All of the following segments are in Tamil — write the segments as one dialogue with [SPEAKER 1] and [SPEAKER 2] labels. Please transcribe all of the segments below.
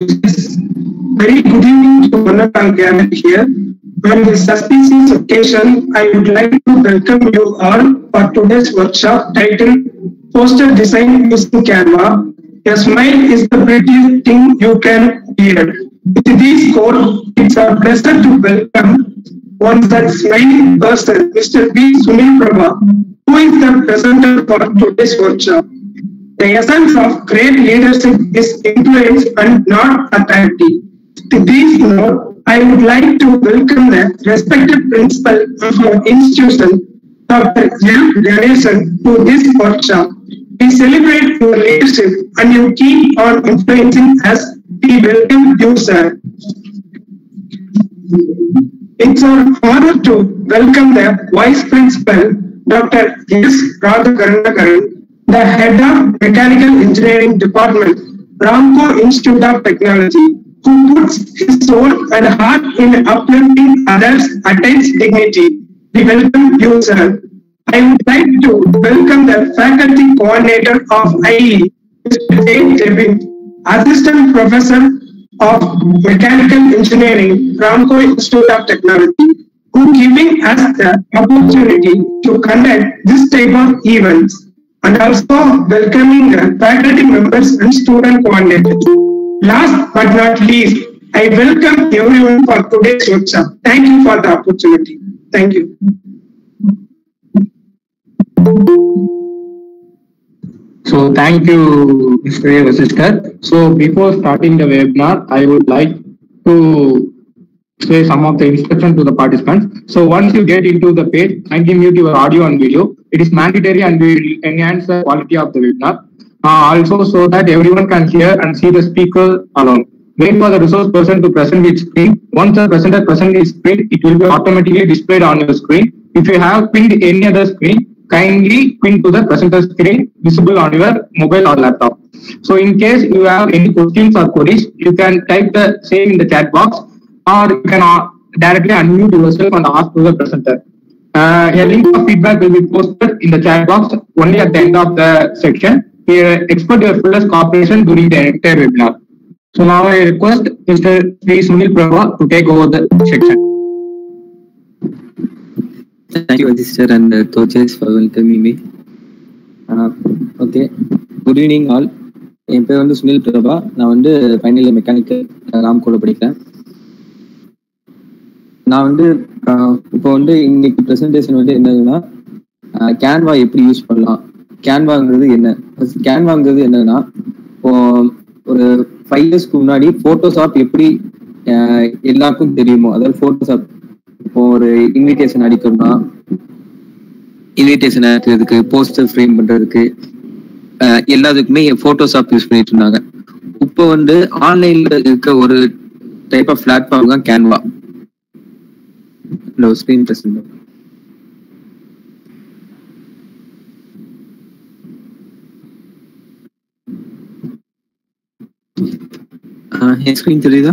[SPEAKER 1] Yes. Very good evening to one of our gathered here. On this auspicious occasion, I would like to welcome you all for today's workshop titled Poster Design using Canva. A smile is the prettiest thing you can wear. With this quote, it's a pleasure to welcome one such smiling person, Mr. B. Sunil Prabha, who is the presenter for today's workshop. The essence of great leadership is influence and not authority. To this note, I would like to welcome the respected principal of our institution, Dr. L. Ganesan, to this workshop. We celebrate your leadership and you keep on influencing us. We welcome you, sir. It's our honor to welcome the Vice Principal, Dr. S. Radhakarunakaran, the Head of Mechanical Engineering Department, Ramco Institute of Technology, who puts his soul and heart in uplifting others, attains dignity. We welcome you, sir. I would like to welcome the Faculty Coordinator of IE, Mr. J. Kevin, Assistant Professor of Mechanical Engineering, Ramco Institute of Technology, who giving us the opportunity to conduct this type of events, and also welcoming the faculty members and student coordinators. Last but not least, I welcome everyone for today's workshop. Thank you for the opportunity. Thank you.
[SPEAKER 2] So thank you, Mr. Vasishkar. So before starting the webinar, I would like to say some of the instructions to the participants. So once you get into the page, kindly mute your audio and video. It is mandatory and will enhance the quality of the webinar. Also, so that everyone can hear and see the speaker alone. Wait for the resource person to present its screen. Once the presenter presents its screen, it will be automatically displayed on your screen. If you have pinned any other screen, kindly pin to the presenter screen visible on your mobile or laptop. So in case you have any questions or queries, you can type the same in the chat box, or you can directly unmute yourself and ask to the presenter. A link of feedback will be posted in the chat box only at the end of the section. We expect your fullest cooperation during the entire webinar. So now I request Mr. P. Sunil Prabha to take over the section.
[SPEAKER 3] Thank you, Adisha and coaches for welcoming me. Okay, good evening all. என் பேர் வந்து சுனில் பிரபா. நான் வந்து ஃபைனல் இயர் மெக்கானிக்கல் ராம்கோல படிக்கிறேன். நான் வந்து இப்போ வந்து இன்னைக்கு ப்ரெசன்டேஷன் வந்து என்னதுன்னா, கேன்வா எப்படி யூஸ் பண்ணலாம், கேன்வாங்கிறது என்ன, கேன்வாங்கிறது என்னன்னா, இப்போ ஒரு 5 இயர்ஸ்க்கு முன்னாடி போட்டோஷாப் எப்படி எல்லாருக்கும் தெரியுமோ, அதாவது போட்டோஷாப் இப்போ ஒரு இன்விடேஷன் அடிக்கணும்னா, இன்விடேஷன் அடிக்கிறதுக்கு, போஸ்டர் ஃப்ரேம் பண்றதுக்கு எல்லாத்துக்குமே போட்டோஷாப் யூஸ் பண்ணிட்டு இருந்தாங்க. இப்போ வந்து ஆன்லைன்ல இருக்க ஒரு டைப் ஆஃப் பிளாட்ஃபார்ம் தான் கேன்வா. ஸ்கிரீன் பிரசன்ட் ஸ்கிரீன் தெரியுதா?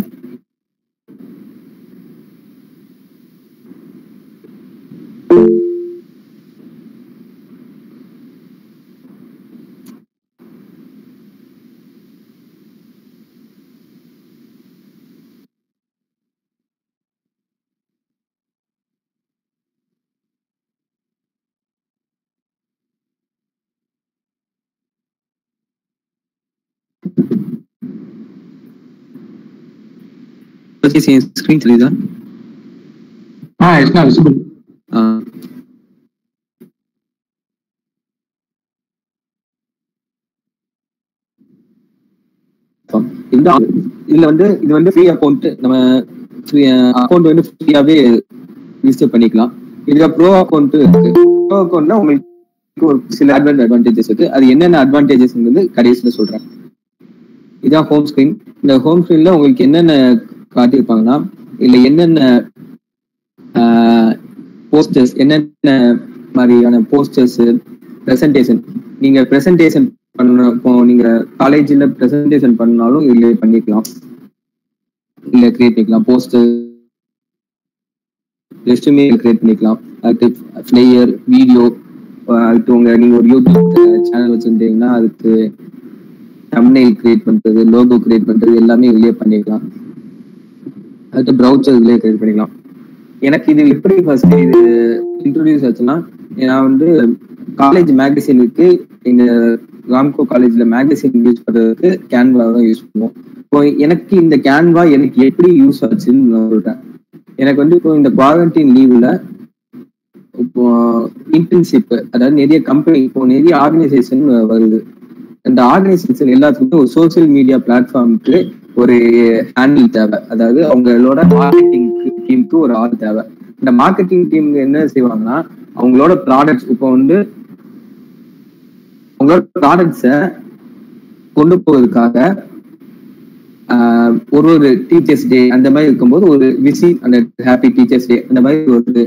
[SPEAKER 3] screen தெரியுதா?
[SPEAKER 2] It's not visible.
[SPEAKER 3] இதுல வந்து இது வந்து ஃப்ரீ அக்கௌண்ட். நம்ம அக்கௌண்ட் வந்து ஃப்ரீயாவே ரிஜிஸ்டர் பண்ணிக்கலாம். இதுல ப்ரோ அக்கௌண்ட் இருக்கு. ப்ரோ அக்கௌண்ட்னா உங்களுக்கு ஒரு சில அட்வான்டேஜஸ் இருக்கு. அது என்னென்ன அட்வான்டேஜஸ் கடைசியில சொல்றேன். இதான் ஹோம் ஸ்கிரீன். இந்த ஹோம் ஸ்கிரீன்ல உங்களுக்கு என்னென்ன காட்டியிருப்பாங்கன்னா, இல்லை என்னென்ன போஸ்டர்ஸ், என்னென்ன மாதிரியான போஸ்டர்ஸ், ப்ரெசன்டேஷன், நீங்க ப்ரெசன்டேஷன் பண்ண, இப்போ நீங்க காலேஜில் ப்ரெசன்டேஷன் பண்ணாலும் இல்லை பண்ணிக்கலாம், இல்லை கிரியேட் பண்ணிக்கலாம். போஸ்டர் ரெஸ்யூமே கிரியேட் பண்ணிக்கலாம். அதுக்கு ஃப்ளையர், வீடியோ, அதுக்கு நீங்க ஒரு யூடியூப் சேனல் வச்சுருந்தீங்கன்னா அதுக்கு தம்ப்நெயில் கிரியேட் பண்றது, லோகோ கிரியேட் பண்றது எல்லாமே இதுலயே பண்ணிக்கலாம். அடுத்து ப்ரௌசர் இதுலயே கிரியேட் பண்ணிக்கலாம். எனக்கு இது எப்படி ஃபர்ஸ்ட் இது இன்ட்ரோடியூஸ் ஆச்சுன்னா, நான் வந்து காலேஜ் மேகசினுக்கு இந்த ராம்கோ காலேஜ்ல மேகசின் யூஸ் பண்றதுக்கு கேன்வா தான் யூஸ் பண்ணுவோம். இப்போ எனக்கு இந்த கேன்வா எனக்கு எப்படி யூஸ் ஆச்சுன்னு நான் சொல்றேன். எனக்கு வந்து இப்போ இந்த குவாரண்டைன் லீவ்ல இப்போ இன்டர்ன்ஷிப், அதாவது நிறைய கம்பெனி, இப்போ நிறைய ஆர்கனைசேஷன் வருது. இந்த ஆர்கனைசேஷன் எல்லாத்துக்குமே ஒரு சோசியல் மீடியா பிளாட்ஃபார்முக்கு ஒரு ஹேண்டில் தேவை. அதாவது அவங்களோட மார்க்கெட்டிங் டீமுக்கு ஒரு ஆள் தேவை. இந்த மார்க்கெட்டிங் டீம் என்ன செய்வாங்கன்னா, அவங்களோட ப்ராடக்ட்ஸ் இப்போ வந்து அவங்களோட ப்ராடக்ட்ஸை கொண்டு போவதற்காக ஒரு டீச்சர்ஸ் டே அந்த மாதிரி இருக்கும்போது ஒரு அந்த ஹாப்பி டீச்சர்ஸ் டே அந்த மாதிரி ஒரு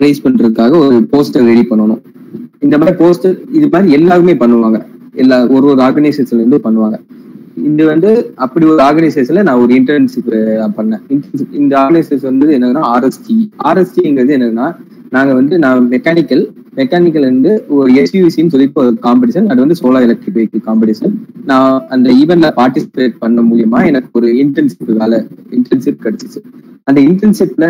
[SPEAKER 3] ரைஸ் பண்றதுக்காக ஒரு போஸ்டர் ரெடி பண்ணணும். இந்த மாதிரி போஸ்டர் இது மாதிரி எல்லாருமே பண்ணுவாங்க. ஒரு ஆர்கனைசேஷன்ல இருந்து பண்ணுவாங்க. இது வந்து அப்படி ஒரு ஆர்கனைசேஷன்ல நான் ஒரு இன்டர்ன்ஷிப் பண்ணேன். இந்த ஆர்கனைசேஷன் வந்து என்னன்னா ஆர்எஸ்டிங்கிறது என்னன்னா, நான் மெக்கானிக்கல் வந்து ஒரு எஸ்யூசின்னு சொல்லிட்டு ஒரு காம்படிஷன், அது வந்து சோலார் எலக்ட்ரிக் வெஹிக்கிள் காம்படிஷன். நான் அந்த ஈவெண்ட்ல பார்ட்டிசிபேட் பண்ண மூலியமா எனக்கு ஒரு இன்டர்ன்ஷிப் கிடைச்சிச்சு. அந்த இன்டர்ன்ஷிப்ல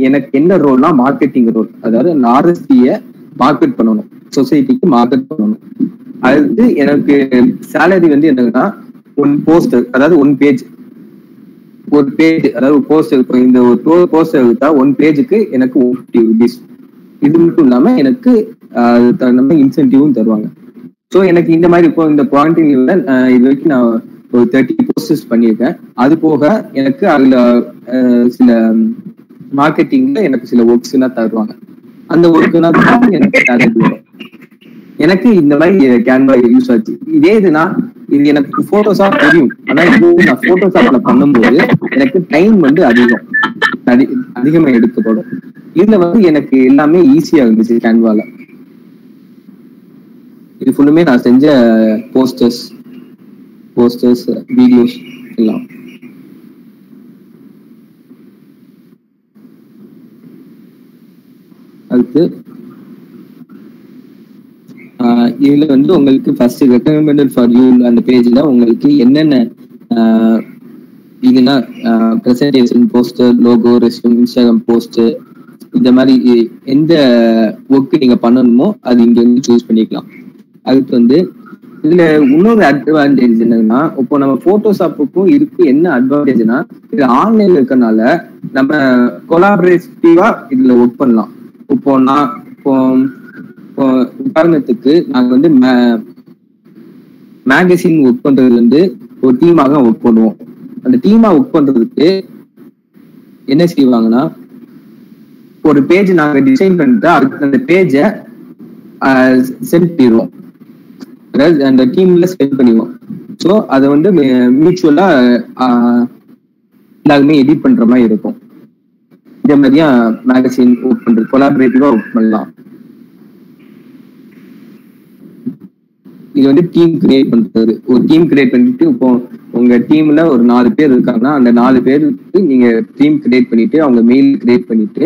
[SPEAKER 3] எனக்கு என்ன ரோல்னா மார்க்கெட்டிங் ரோல். அதாவது அந்த ஆர்எஸ்டியை மார்க்கெட் பண்ணணும், சொசைட்டிக்கு மார்க்கெட் பண்ணணும். அது எனக்கு சேலரி வந்து என்னன்னா ஒன் போஸ்டர், அதாவது ஒன் பேஜ், அதாவது போஸ்டர். இப்போ இந்த ஒரு போஸ்டர் எடுத்தா ஒன் பேஜுக்கு எனக்கு 50 rupees. இது மட்டும் இல்லாம எனக்கு நம்ம இன்சென்டிவும் தருவாங்க. ஸோ எனக்கு இந்த மாதிரி இப்போ இந்த குவாரண்டைன்ல இது வரைக்கும் நான் ஒரு 30 போஸ்டர்ஸ் பண்ணியிருக்கேன். அது போக எனக்கு அதுல சில மார்க்கெட்டிங்ல எனக்கு சில ஒர்க்ஸ் எல்லாம் தருவாங்க. அந்த ஒர்க்குனா எனக்கு சேலரி வரும். எனக்கு இந்த மாதிரி கேன்வா யூஸ் ஆச்சு. இது எனக்கு போட்டோஷாப் தெரியும். ஆனா இது நான் போட்டோஷாப்ல பண்ணும்போது எனக்கு டைம் வந்து அதிகமா எடுக்கப்படும். இதுல வந்து எனக்கு எல்லாமே ஈஸியா இருந்துச்சு கேன்வால. இது ஃபுல்லுமே நான் செஞ்ச போஸ்டர்ஸ் வீடியோஸ் எல்லாம். அடுத்து இதுல வந்து உங்களுக்கு ஃபர்ஸ்ட் ரெக்கமெண்டட் ஃபார் யூ அந்த பேஜ்ல உங்களுக்கு என்னென்ன இதுனா presentation, poster, logo, resume, Instagram post, இந்த மாதிரி எந்த ஒர்க் நீங்க பண்ணணுமோ அது இங்க வந்து சூஸ் பண்ணிக்கலாம். அதுக்கு வந்து இதுல இன்னொரு அட்வான்டேஜ் என்னன்னா, இப்போ நம்ம போட்டோஷாப்புக்கும் இருக்கு என்ன அட்வான்டேஜ்னா, இது ஆன்லைன்ல இருக்கனால நம்ம கொலாபரேட்டிவா இதுல ஒர்க் பண்ணலாம். இப்போ உதாரணத்துக்கு நாங்க வந்து மேகசின் ஒர்க் பண்றது வந்து ஒரு டீமாக ஒர்க் பண்ணுவோம். அந்த டீமா ஒர்க் பண்றதுக்கு என்ன செய்வாங்கன்னா, ஒரு பேஜ் நாங்க டிசைன் பண்ணிட்டு அதுக்கு அந்த பேஜை சென்ட் பண்ணிடுவோம். அதாவது அந்த டீம்ல சென்ட் பண்ணிடுவோம். ஸோ அதை வந்து மியூச்சுவலா எல்லாருமே எடிட் பண்ற மாதிரி இருக்கும். இதே மாதிரியா மேகசின் ஒர்க் பண்றது, கொலாபரேட்டிவா ஒர்க் பண்ணலாம். இது வந்து டீம் கிரியேட் பண்றது. ஒரு டீம் கிரியேட் பண்ணிட்டு, இப்போ உங்க டீம்ல ஒரு 4 பேர் இருக்காங்கன்னா அந்த 4 பேருக்கு நீங்க டீம் கிரியேட் பண்ணிட்டு அவங்க மெயில் கிரியேட் பண்ணிட்டு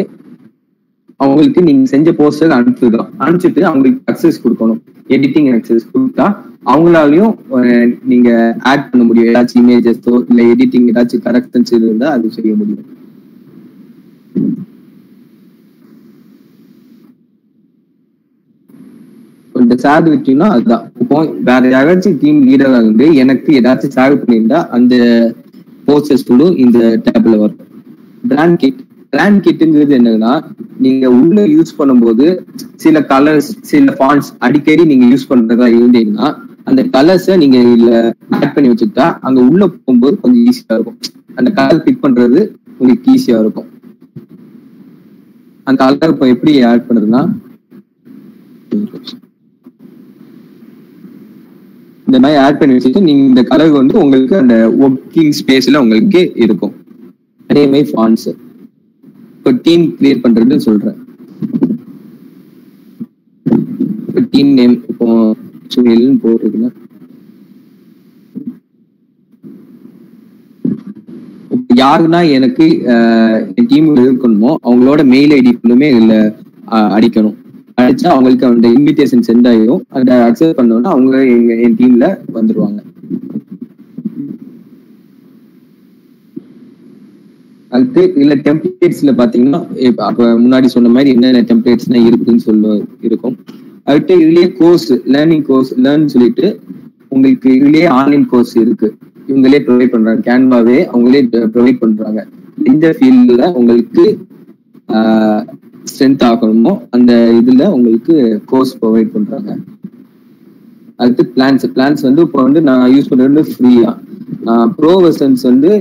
[SPEAKER 3] அவங்களுக்கு நீங்க செஞ்ச போஸ்டர் அனுப்பிச்சுட்டு அவங்களுக்கு அக்சஸ் கொடுக்கணும். எடிட்டிங் அக்சஸ் கொடுத்தா அவங்களாலையும் நீங்க ஆட் பண்ண முடியும். ஏதாச்சும் இமேஜஸோ இல்ல எடிட்டிங் ஏதாச்சும் கரெக்ஷன்ஸ் இருந்தா அது செய்ய முடியும். இந்த ஷேர் விட்டீங்கன்னா அதுதான். இப்போ வேற யாராச்சும் டீம் லீடரா இருந்து எனக்கு ஏதாச்சும் ஷேர் பண்ணியிருந்தா அந்த போஸ்டர்ஸ் இந்த டேப்ல வரும். பிராண்ட் கிட்டுங்கிறது என்னன்னா, நீங்க உள்ள யூஸ் பண்ணும்போது சில கலர்ஸ், சில ஃபாண்ட்ஸ் அடிக்கடி நீங்க யூஸ் பண்றதா இருந்தீங்கன்னா அந்த கலர்ஸை நீங்க இதுல ஆட் பண்ணி வச்சுக்கிட்டா அங்க உள்ள போகும்போது கொஞ்சம் ஈஸியா இருக்கும். அந்த கலர் பிக் பண்றது உங்களுக்கு ஈஸியா இருக்கும். அந்த கலர் இப்போ எப்படி ஆட் பண்றதுன்னா, இந்த மாதிரி ஆட் பண்ணி வச்சுட்டு நீங்க இந்த கலர் வந்து உங்களுக்கு அந்த ஒர்க்கிங் ஸ்பேஸ்ல உங்களுக்கு இருக்கும். அதே மாதிரி ஃபாண்ட்ஸ் இப்போ டீம் கிரியேட் பண்றதுன்னு சொல்றேன். டீம் நேம் இப்போ சுனில்னு போடுறதுன்னா யாருன்னா எனக்கு என் டீம் இருக்கணுமோ அவங்களோட மெயில் ஐடி ஃபுல்லுமே இதுல அடிக்கணும். அடிச்சா அவங்களுக்கு அந்த இன்விடேஷன் சென்ட் ஆகிடும். அதை அக்செப்ட் பண்ணோம்னா அவங்க என் டீம்ல வந்துருவாங்க. அடுத்து இல்ல டெம்ப்ளேட்ஸ்ல பாத்தீங்கன்னா அப்ப முன்னாடி சொன்ன மாதிரி என்னென்ன டெம்ப்ளேட்ஸ்னா இருக்குன்னு இருக்கும். அடுத்து இதுலயே கோர்ஸ் லேர்ன் சொல்லிட்டு உங்களுக்கு இதுலயே ஆன்லைன் கோர்ஸ் இருக்கு. இவங்களே ப்ரொவைட் பண்றாங்க, கேன்வாவே அவங்களே ப்ரொவைட் பண்றாங்க. எந்த ஃபீல்ட்ல உங்களுக்கு ஸ்ட்ரென்த் ஆகணுமோ அந்த இதுல உங்களுக்கு கோர்ஸ் ப்ரொவைட் பண்றாங்க. அடுத்து பிளான்ஸ் வந்து இப்போ வந்து நான் யூஸ் பண்றது ஃப்ரீயா. ப்ரோ வெர்ஷன்ஸ் வந்து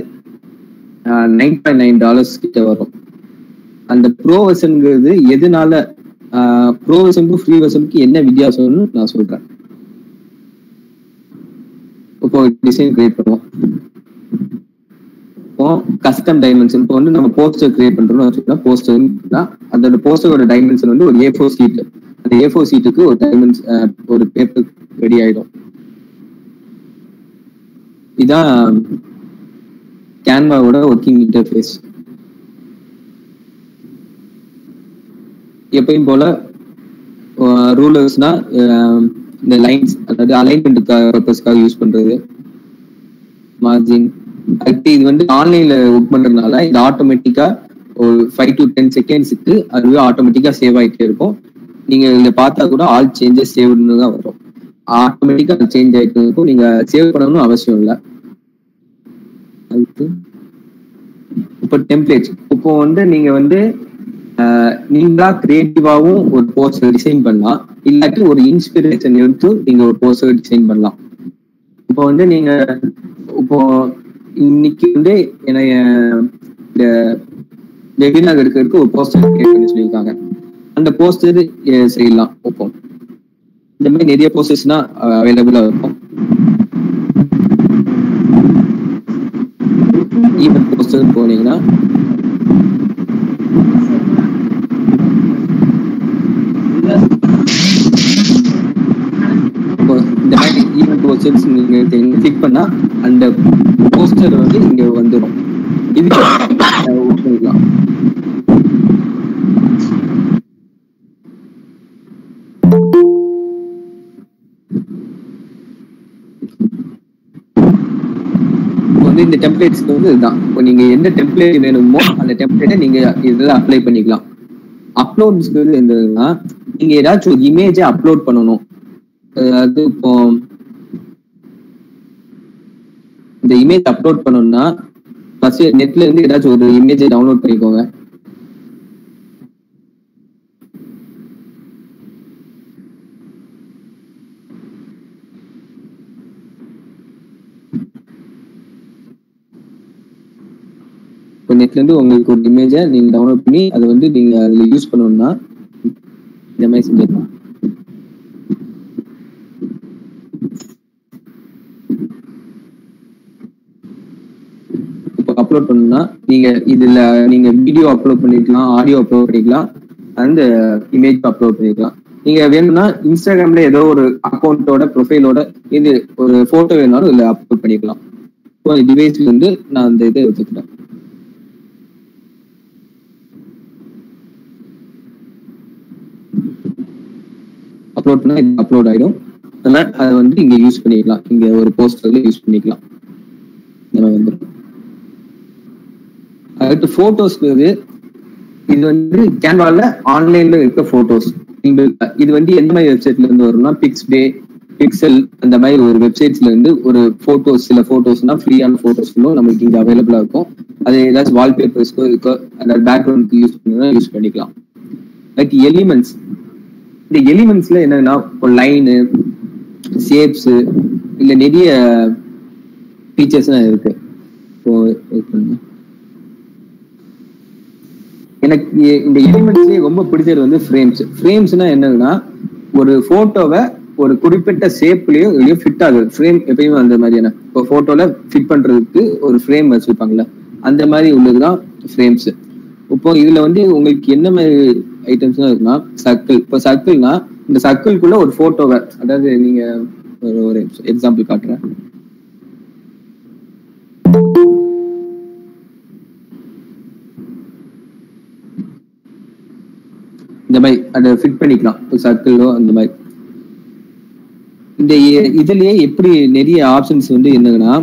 [SPEAKER 3] $9.9 கிட்ட வரும். அந்த ப்ரோ வெர்ஷன்ங்கிறது எதனால ப்ரோ வெர்ஷனுக்கும் ஃப்ரீ வெர்ஷனுக்கு என்ன வித்தியாசம்னு நான் சொல்றேன். இப்போ டிசைன் கிரியேட் பண்ணுவோம். இப்போ கஸ்டம் டைமென்ஷன் இப்போ வந்து நம்ம போஸ்டர் கிரியேட் பண்றோம்னு வச்சுக்கோங்க. போஸ்டர்னா அதோட போஸ்டரோட டைமென்ஷன் வந்து ஒரு A4 ஷீட். அந்த A4 ஷீட்டுக்கு ஒரு டைமென்ஷன் ஒரு பேப்பர் ரெடி ஆயிடும். இதான் கேன்வாவோட ஒர்க்கிங் இன்டர்ஃபேஸ். எப்பயும் போல ரூலர்ஸ்னா இந்த லைன்ஸ், அதாவது அலைன்மெண்ட் பர்பஸ்க்காக யூஸ் பண்றது. மார்ஜின் அடுத்து இது வந்து ஆன்லைன்ல ஒர்க் பண்றதுனால இது ஆட்டோமேட்டிக்கா ஒரு 5 to 10 செகண்ட்ஸுக்கு அதுவே ஆட்டோமேட்டிக்கா சேவ் ஆகிட்டே இருக்கும். நீங்க இதை பார்த்தா கூட ஆல் சேஞ்சஸ் சேவ்னு தான் வரும். ஆட்டோமேட்டிக்கா சேஞ்ச் ஆகிட்டு இருக்கும். நீங்க சேவ் பண்ணணும்னு அவசியம் இல்லை. இப்போ டெம்ப்ளேட்ஸ் இப்போ வந்து நீங்க வந்து நீங்களா கிரியேட்டிவாவும் ஒரு போஸ்டர் டிசைன் பண்ணலாம், இல்லாட்டி ஒரு இன்ஸ்பிரேஷன் எடுத்து நீங்க ஒரு போஸ்டர் டிசைன் பண்ணலாம். இப்போ வந்து நீங்க இப்போ இன்னைக்கு வந்து என்னைய வெபினார் எடுக்கிறதுக்கு ஒரு போஸ்டர் கிரியேட் பண்ணி சொல்லியிருக்காங்க. அந்த போஸ்டர் செய்யலாம். இப்போ இந்த மாதிரி நிறைய போஸ்டர்ஸ்னா அவைலபிளா இருக்கும். ஈவென்ட் போஸ்டர் போனீங்கன்னா இந்த மாதிரி ஈவென்ட் போஸ்டர்ஸ் நீங்க கிளிக் பண்ணா அந்த போஸ்டர் வந்து இங்க வந்துடும். இதுக்கு பண்ணிக்கலாம். வந்து இந்த டெம்ப்ளேட்ஸ்க்கு வந்து இதுதான். இப்போ நீங்க எந்த டெம்ப்ளேட் வேணுமோ அந்த டெம்ப்ளேட்டை நீங்க இதெல்லாம் அப்ளை பண்ணிக்கலாம். அப்லோட்ஸ்க்கு வந்து என்னதுன்னா நீங்க ஏதாச்சும் ஒரு இமேஜை அப்லோட் பண்ணணும். அதாவது இப்போ இந்த இமேஜ் அப்லோட் பண்ணணும்னா ஃபர்ஸ்ட் நெட்ல இருந்து ஏதாச்சும் ஒரு இமேஜை டவுன்லோட் பண்ணிக்கோங்க. இப்போ நெட்ல இருந்து உங்களுக்கு ஒரு இமேஜை நீங்க டவுன்லோட் பண்ணி அதை வந்து நீங்க அதுல யூஸ் பண்ணணும்னா இந்த மாதிரி செஞ்சிடலாம். இப்போ அப்லோட் பண்ணணும்னா நீங்க இதுல நீங்க வீடியோ அப்லோட் பண்ணிக்கலாம், ஆடியோ அப்லோட் பண்ணிக்கலாம், அந்த இமேஜ் அப்லோட் பண்ணிக்கலாம். நீங்க வேணும்னா இன்ஸ்டாகிராம்ல ஏதோ ஒரு அக்கௌண்ட்டோட ப்ரொஃபைலோட இது ஒரு போட்டோ வேணாலும் இதுல அப்லோட் பண்ணிக்கலாம். இப்போ டிவைஸ்ல இருந்து நான் அந்த இதை எடுத்துக்கிறேன். அப்லோட் பண்ணா இது அப்லோட் ஆயிடும். அதனால அதை வந்து இங்க யூஸ் பண்ணிக்கலாம். இங்க ஒரு போஸ்டர்ல யூஸ் பண்ணிக்கலாம். இந்த மாதிரி வந்துடும். அடுத்து போட்டோஸ்க்கு இது வந்து கேன்வால ஆன்லைன்ல இருக்க போட்டோஸ். இது வந்து எந்த மாதிரி வெப்சைட்ல இருந்து வரும்னா பிக்ஸ்பே, பிக்சல் அந்த மாதிரி ஒரு வெப்சைட்ஸ்ல இருந்து ஒரு போட்டோஸ், சில போட்டோஸ்னா ஃப்ரீயான போட்டோஸ்களும் நமக்கு இங்க அவைலபிளா இருக்கும். அது ஏதாச்சும் வால்பேப்பர்ஸ்க்கோ இருக்கோ அந்த பேக்ரவுண்டுக்கு யூஸ் பண்ணிக்கலாம். அடுத்து எலிமெண்ட்ஸ். இந்த எலிமெண்ட்ஸ்ல என்னன்னா இப்போ லைனு, ஷேப்ஸ் இல்ல நிறைய ஃபீச்சர்ஸ் எல்லாம் இருக்கு. இப்போ எனக்கு இந்த எலிமெண்ட்ஸ்லயே ரொம்ப பிடிச்சது வந்து ஃப்ரேம்ஸ். ஃப்ரேம்ஸ்னா என்னன்னா ஒரு போட்டோவை ஒரு குறிப்பிட்ட ஷேப்லயோ இல்லையோ ஃபிட் ஆகுது. ஃப்ரேம் எப்பயுமே அந்த மாதிரியான இப்போ போட்டோல ஃபிட் பண்றதுக்கு ஒரு ஃப்ரேம் வச்சிருப்பாங்கல்ல, அந்த மாதிரி உள்ளதுதான் ஃப்ரேம்ஸ். இப்போ இதுல வந்து உங்களுக்கு என்ன மாதிரி ஐட்டம்ஸ்லாம் இருக்குன்னா சர்க்கிள். இப்போ சர்க்கிள்னா இந்த சர்க்கிள்குள்ள ஒரு போட்டோவை, அதாவது நீங்க ஒரு எக்ஸாம்பிள் காட்டுறேன். இந்த இந்த மாதிரி அதை ஃபிட் பண்ணிக்கலாம், சர்க்கிளோ அந்த மாதிரி. இந்த இதுலயே எப்படி நிறைய ஆப்ஷன்ஸ் வந்து என்னன்னா,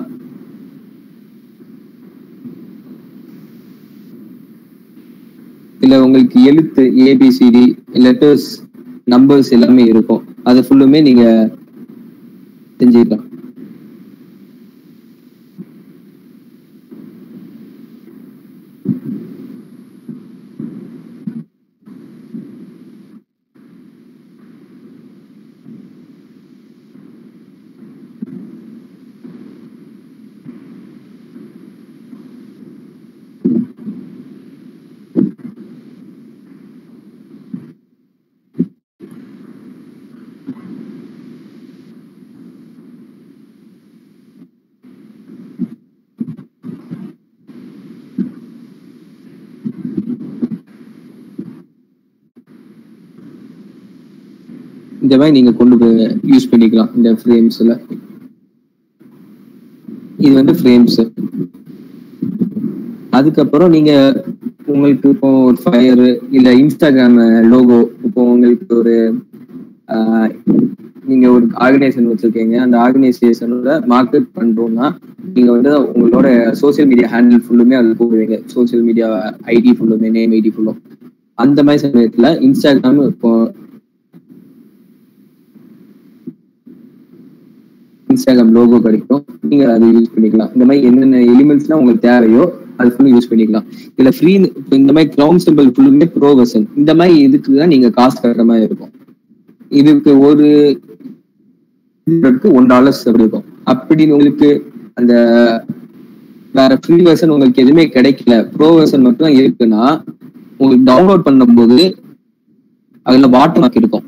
[SPEAKER 3] இல்ல உங்களுக்கு எழுத்து ஏபிசிடி லெட்டர்ஸ் நம்பர்ஸ் எல்லாமே இருக்கும். அது ஃபுல்லுமே நீங்க செஞ்சுக்கலாம். இந்த மாதிரி நீங்க கொண்டு போய் யூஸ் பண்ணிக்கலாம் இந்த ஃப்ரேம்ஸ்ல. இது வந்து ஃப்ரேம்ஸ். அதுக்கப்புறம் நீங்க உங்களுக்கு இப்போ ஒரு ஃபயர் இல்ல இன்ஸ்டாகிராம் லோகோ, இப்போ உங்களுக்கு ஒரு நீங்க ஒரு ஆர்கனைசேஷன் வச்சிருக்கீங்க, அந்த ஆர்கனைசேஷனோட மார்க்கெட் பண்றோம்னா நீங்க வந்து உங்களோட சோசியல் மீடியா ஹேண்டில் ஃபுல்லுமே அது போடுவீங்க. சோசியல் மீடியா ஐடி ஃபுல்லுமே, நேம் ஐடி ஃபுல்லும். அந்த மாதிரி சமயத்துல இன்ஸ்டாகிராம் இப்போ இன்ஸ்டாகிராம் லோகோ கிடைக்கும், நீங்க அதை யூஸ் பண்ணிக்கலாம். இந்த மாதிரி என்னென்ன எலிமெண்ட்ஸ்லாம் உங்களுக்கு தேவையோ அது ஃபுல்லும் யூஸ் பண்ணிக்கலாம். இதுல ஃப்ரீ இந்த மாதிரி கிரவுண்ட் சிம்பிள் ஃபுல்லுமே ப்ரோ வெர்ஷன். இந்த மாதிரி இதுக்கு தான் நீங்க காசு கட்டுற மாதிரி இருக்கும். இதுக்கு ஒரு $1 அப்படி இருக்கும். அப்படின்னு உங்களுக்கு அந்த வேற ஃப்ரீ வெர்ஷன் உங்களுக்கு எதுவுமே கிடைக்கல, ப்ரோ வெர்ஷன் மட்டும் தான் இருக்குன்னா, உங்களுக்கு டவுன்லோட் பண்ணும்போது அதுல வாட்டர் மார்க் இருக்கும்.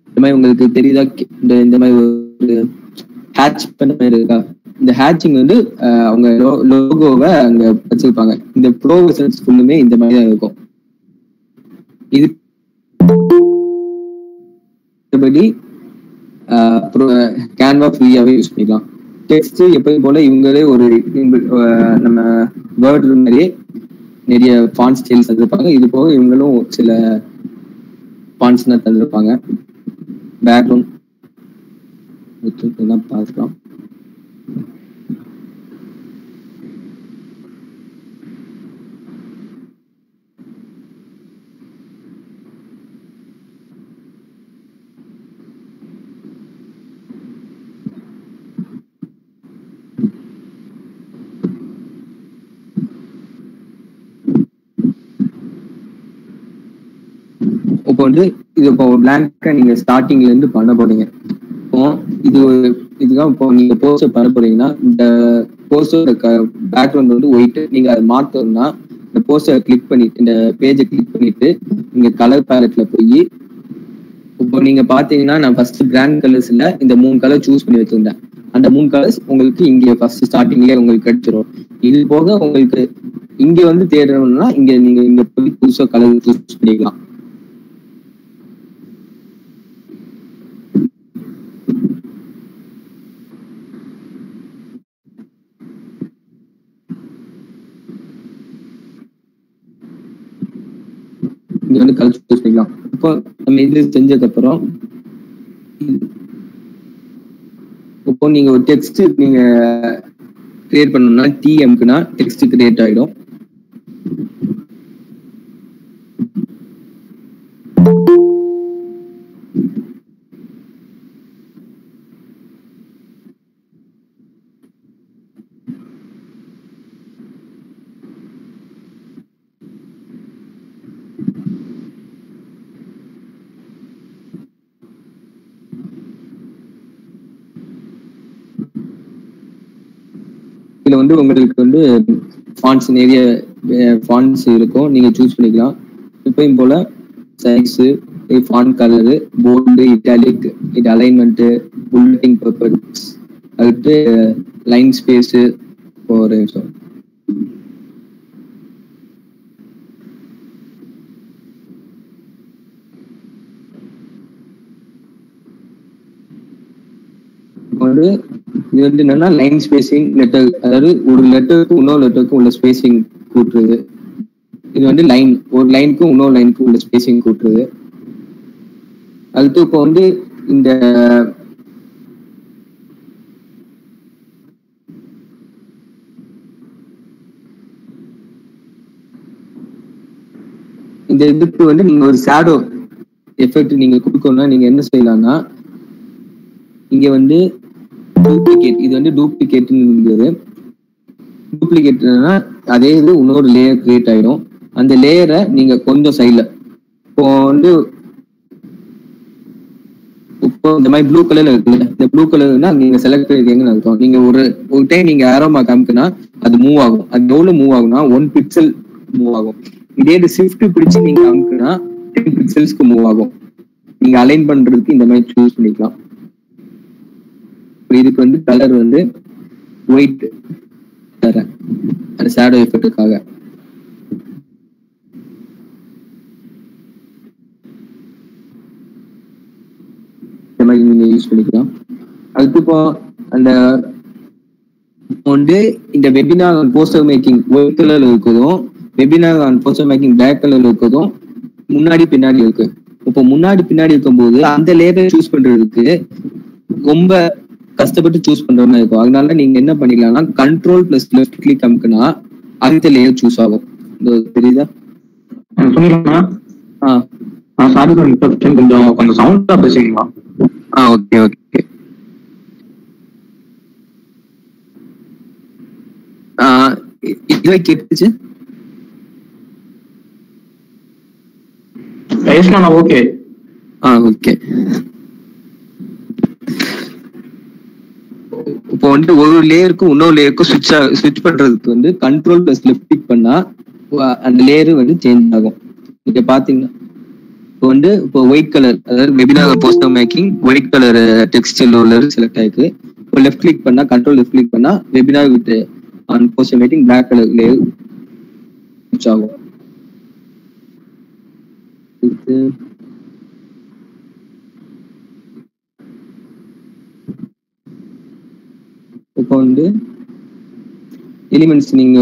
[SPEAKER 3] இந்த மாதிரி உங்களுக்கு தெரியுதா, இந்த மாதிரி ஒரு ஹேட்ச் பண்ண மாதிரி இருக்கா? இந்த ஹேட்சிங் வந்து அவங்க லோகோவை அங்க வச்சிருப்பாங்க. இந்த ப்ரோ வெர்ஷன்ஸ் ஃபுல்லுமே இந்த மாதிரி தான் இருக்கும். இது கேன்வா ஃப்ரீயாவே யூஸ் பண்ணிக்கலாம். டெக்ஸ்ட் எப்பயும் போல இவங்களே ஒரு நம்ம வேர்ட் மாதிரியே நிறைய ஃபாண்ட் ஸ்டைல்ஸ் தந்திருப்பாங்க. இது போக இவங்களும் சில ஃபாண்ட்ஸ் தான் தந்திருப்பாங்க. பேக்ரவுண்ட் பார்க்கலாம். இப்போ வந்து இது இப்போ பிளாங்கா நீங்க ஸ்டார்டிங்ல இருந்து பண்ண போறீங்க. இப்போ இதுதான் இப்போ நீங்க போஸ்டர் பண்ண போறீங்கன்னா, இந்த போஸ்டர் பேக்ரவுண்ட் வந்து ஒயிட். நீங்க அதை மாத்தணும்னா இந்த போஸ்டரை கிளிக் பண்ணிட்டு, இந்த பேஜை கிளிக் பண்ணிட்டு நீங்க கலர் பேலட்ல போய், இப்போ நீங்க பாத்தீங்கன்னா நான் ஃபர்ஸ்ட் பிராண்ட் கலர்ஸ்ல இந்த 3 கலர் சூஸ் பண்ணி வச்சிருந்தேன். அந்த 3 கலர்ஸ் உங்களுக்கு இங்க ஃபர்ஸ்ட் ஸ்டார்டிங்லயே உங்களுக்கு கிடைச்சிரும். இது போக உங்களுக்கு இங்க வந்து தேடணும்னா நீங்க இங்க போய் புதுசா கலர் சூஸ் பண்ணிக்கலாம். இங்க வந்து கலர் சூஸ் பண்ணிக்கலாம். இப்போ நம்ம இது செஞ்சதுக்கு அப்புறம் இப்போ நீங்க ஒரு டெக்ஸ்ட் நீங்க கிரியேட் பண்ணணும்னா டிஎம்க்குனா டெக்ஸ்ட் கிரியேட் ஆயிடும். இதுல வந்து உங்களுக்கு வந்து ஃபாண்ட்ஸ் நிறைய ஃபாண்ட்ஸ் இருக்கும், நீங்க சூஸ் பண்ணிக்கலாம். எப்பயும் போல size, font colour, bold, italic, இது அலைன்மெண்ட், புல்லட்டிங் பர்பஸ், அடுத்து லைன் ஸ்பேஸ். ஒரு நிமிஷம். வந்து இது வந்து என்னன்னா லைன் ஸ்பேசிங் லெட்டர், அதாவது ஒரு லெட்டருக்கு இன்னொரு லெட்டருக்கு உள்ள ஸ்பேசிங் கூட்டுறது. இது வந்து லைன், ஒரு லைனுக்கும் இன்னொரு லைனுக்கும் உள்ள ஸ்பேசிங் கூட்டுறது. அடுத்து இப்போ வந்து இந்த இதுக்கு வந்து நீங்க ஒரு ஷேடோ எஃபெக்ட் நீங்க கொடுக்கணும்னா நீங்க என்ன செய்யலாம்னா, இங்க வந்து டூப்ளிகேட், இது வந்து டூப்ளிகேட்ங்கிறது. டூப்ளிகேட்னா அதே இது இன்னொரு லேயர் கிரியேட் ஆயிடும். அந்த லேயரை நீங்க கொஞ்சம் சைட்ல இப்போ வந்து இப்போ இந்த மாதிரி ப்ளூ கலர்ல இருக்குல்ல, இந்த ப்ளூ கலர்னா நீங்க செலக்ட் பண்ணிருக்கீங்கன்னு அர்த்தம். நீங்க ஒரு டைம் நீங்க ஆரோமா காமிக்குன்னா அது மூவ் ஆகும். அது எவ்வளவு மூவ் ஆகும்னா 1 பிக்சல் மூவ் ஆகும். இதே இது ஷிஃப்ட் பிடிச்சு நீங்க காமிக்குன்னா 10 பிக்சல்ஸ்க்கு மூவ் ஆகும். நீங்க அலைன் பண்றதுக்கு இந்த மாதிரி சூஸ் பண்ணிக்கலாம். இதுக்கு வந்து கலர் வந்து ஒயிட் தரேன், அந்த ஷேடோ எஃபெக்ட்டுக்காக. இந்த மாதிரி நீங்க யூஸ் பண்ணிக்கலாம். அதுக்கு இப்போ அந்த வந்து இந்த வெபினார் போஸ்டர் மேக்கிங் ஒயிட் கலர்ல இருக்கிறதும், வெபினார் போஸ்டர் மேக்கிங் பிளாக் கலர்ல இருக்கிறதும் முன்னாடி பின்னாடி இருக்கு. இப்போ முன்னாடி பின்னாடி இருக்கும்போது அந்த லேயரை சூஸ் பண்றதுக்கு ரொம்ப கஷ்டப்பட்டு சூஸ் பண்ற மாதிரி இருக்கும். அதனால நீங்க என்ன பண்ணிக்கலாம்னா கண்ட்ரோல் பிளஸ் லெஃப்ட் கிளிக் அமுக்குனா அடுத்த லேயர் சூஸ் ஆகும். தெரியுதா?
[SPEAKER 2] கொஞ்சம் சவுண்டா பேசுறீங்களா?
[SPEAKER 3] Okay okay. இதுவே கேட்டுச்சு.
[SPEAKER 2] Okay
[SPEAKER 3] okay. இப்போ வந்து ஒரு லேயருக்கும் இன்னொரு லேயருக்கும் ஸ்விட்ச் பண்றதுக்கு வந்து கண்ட்ரோல் பிளஸ் லெஃப்ட் கிளிக் பண்ணா அந்த லேயரு வந்து சேஞ்ச் ஆகும். நீங்க பாத்தீங்கன்னா இப்போ வந்து இப்போ ஒயிட் கலர், அதாவது webinar poster making white colour text உள்ள செலக்ட் ஆயிருக்கு. இப்போ லெஃப்ட் கிளிக் பண்ணா, கண்ட்ரோல் லெஃப்ட் கிளிக் பண்ணா webinar with on poster making black colour layer ஸ்விட்ச் ஆகும். இப்போ வந்து எலிமெண்ட்ஸ் நீங்க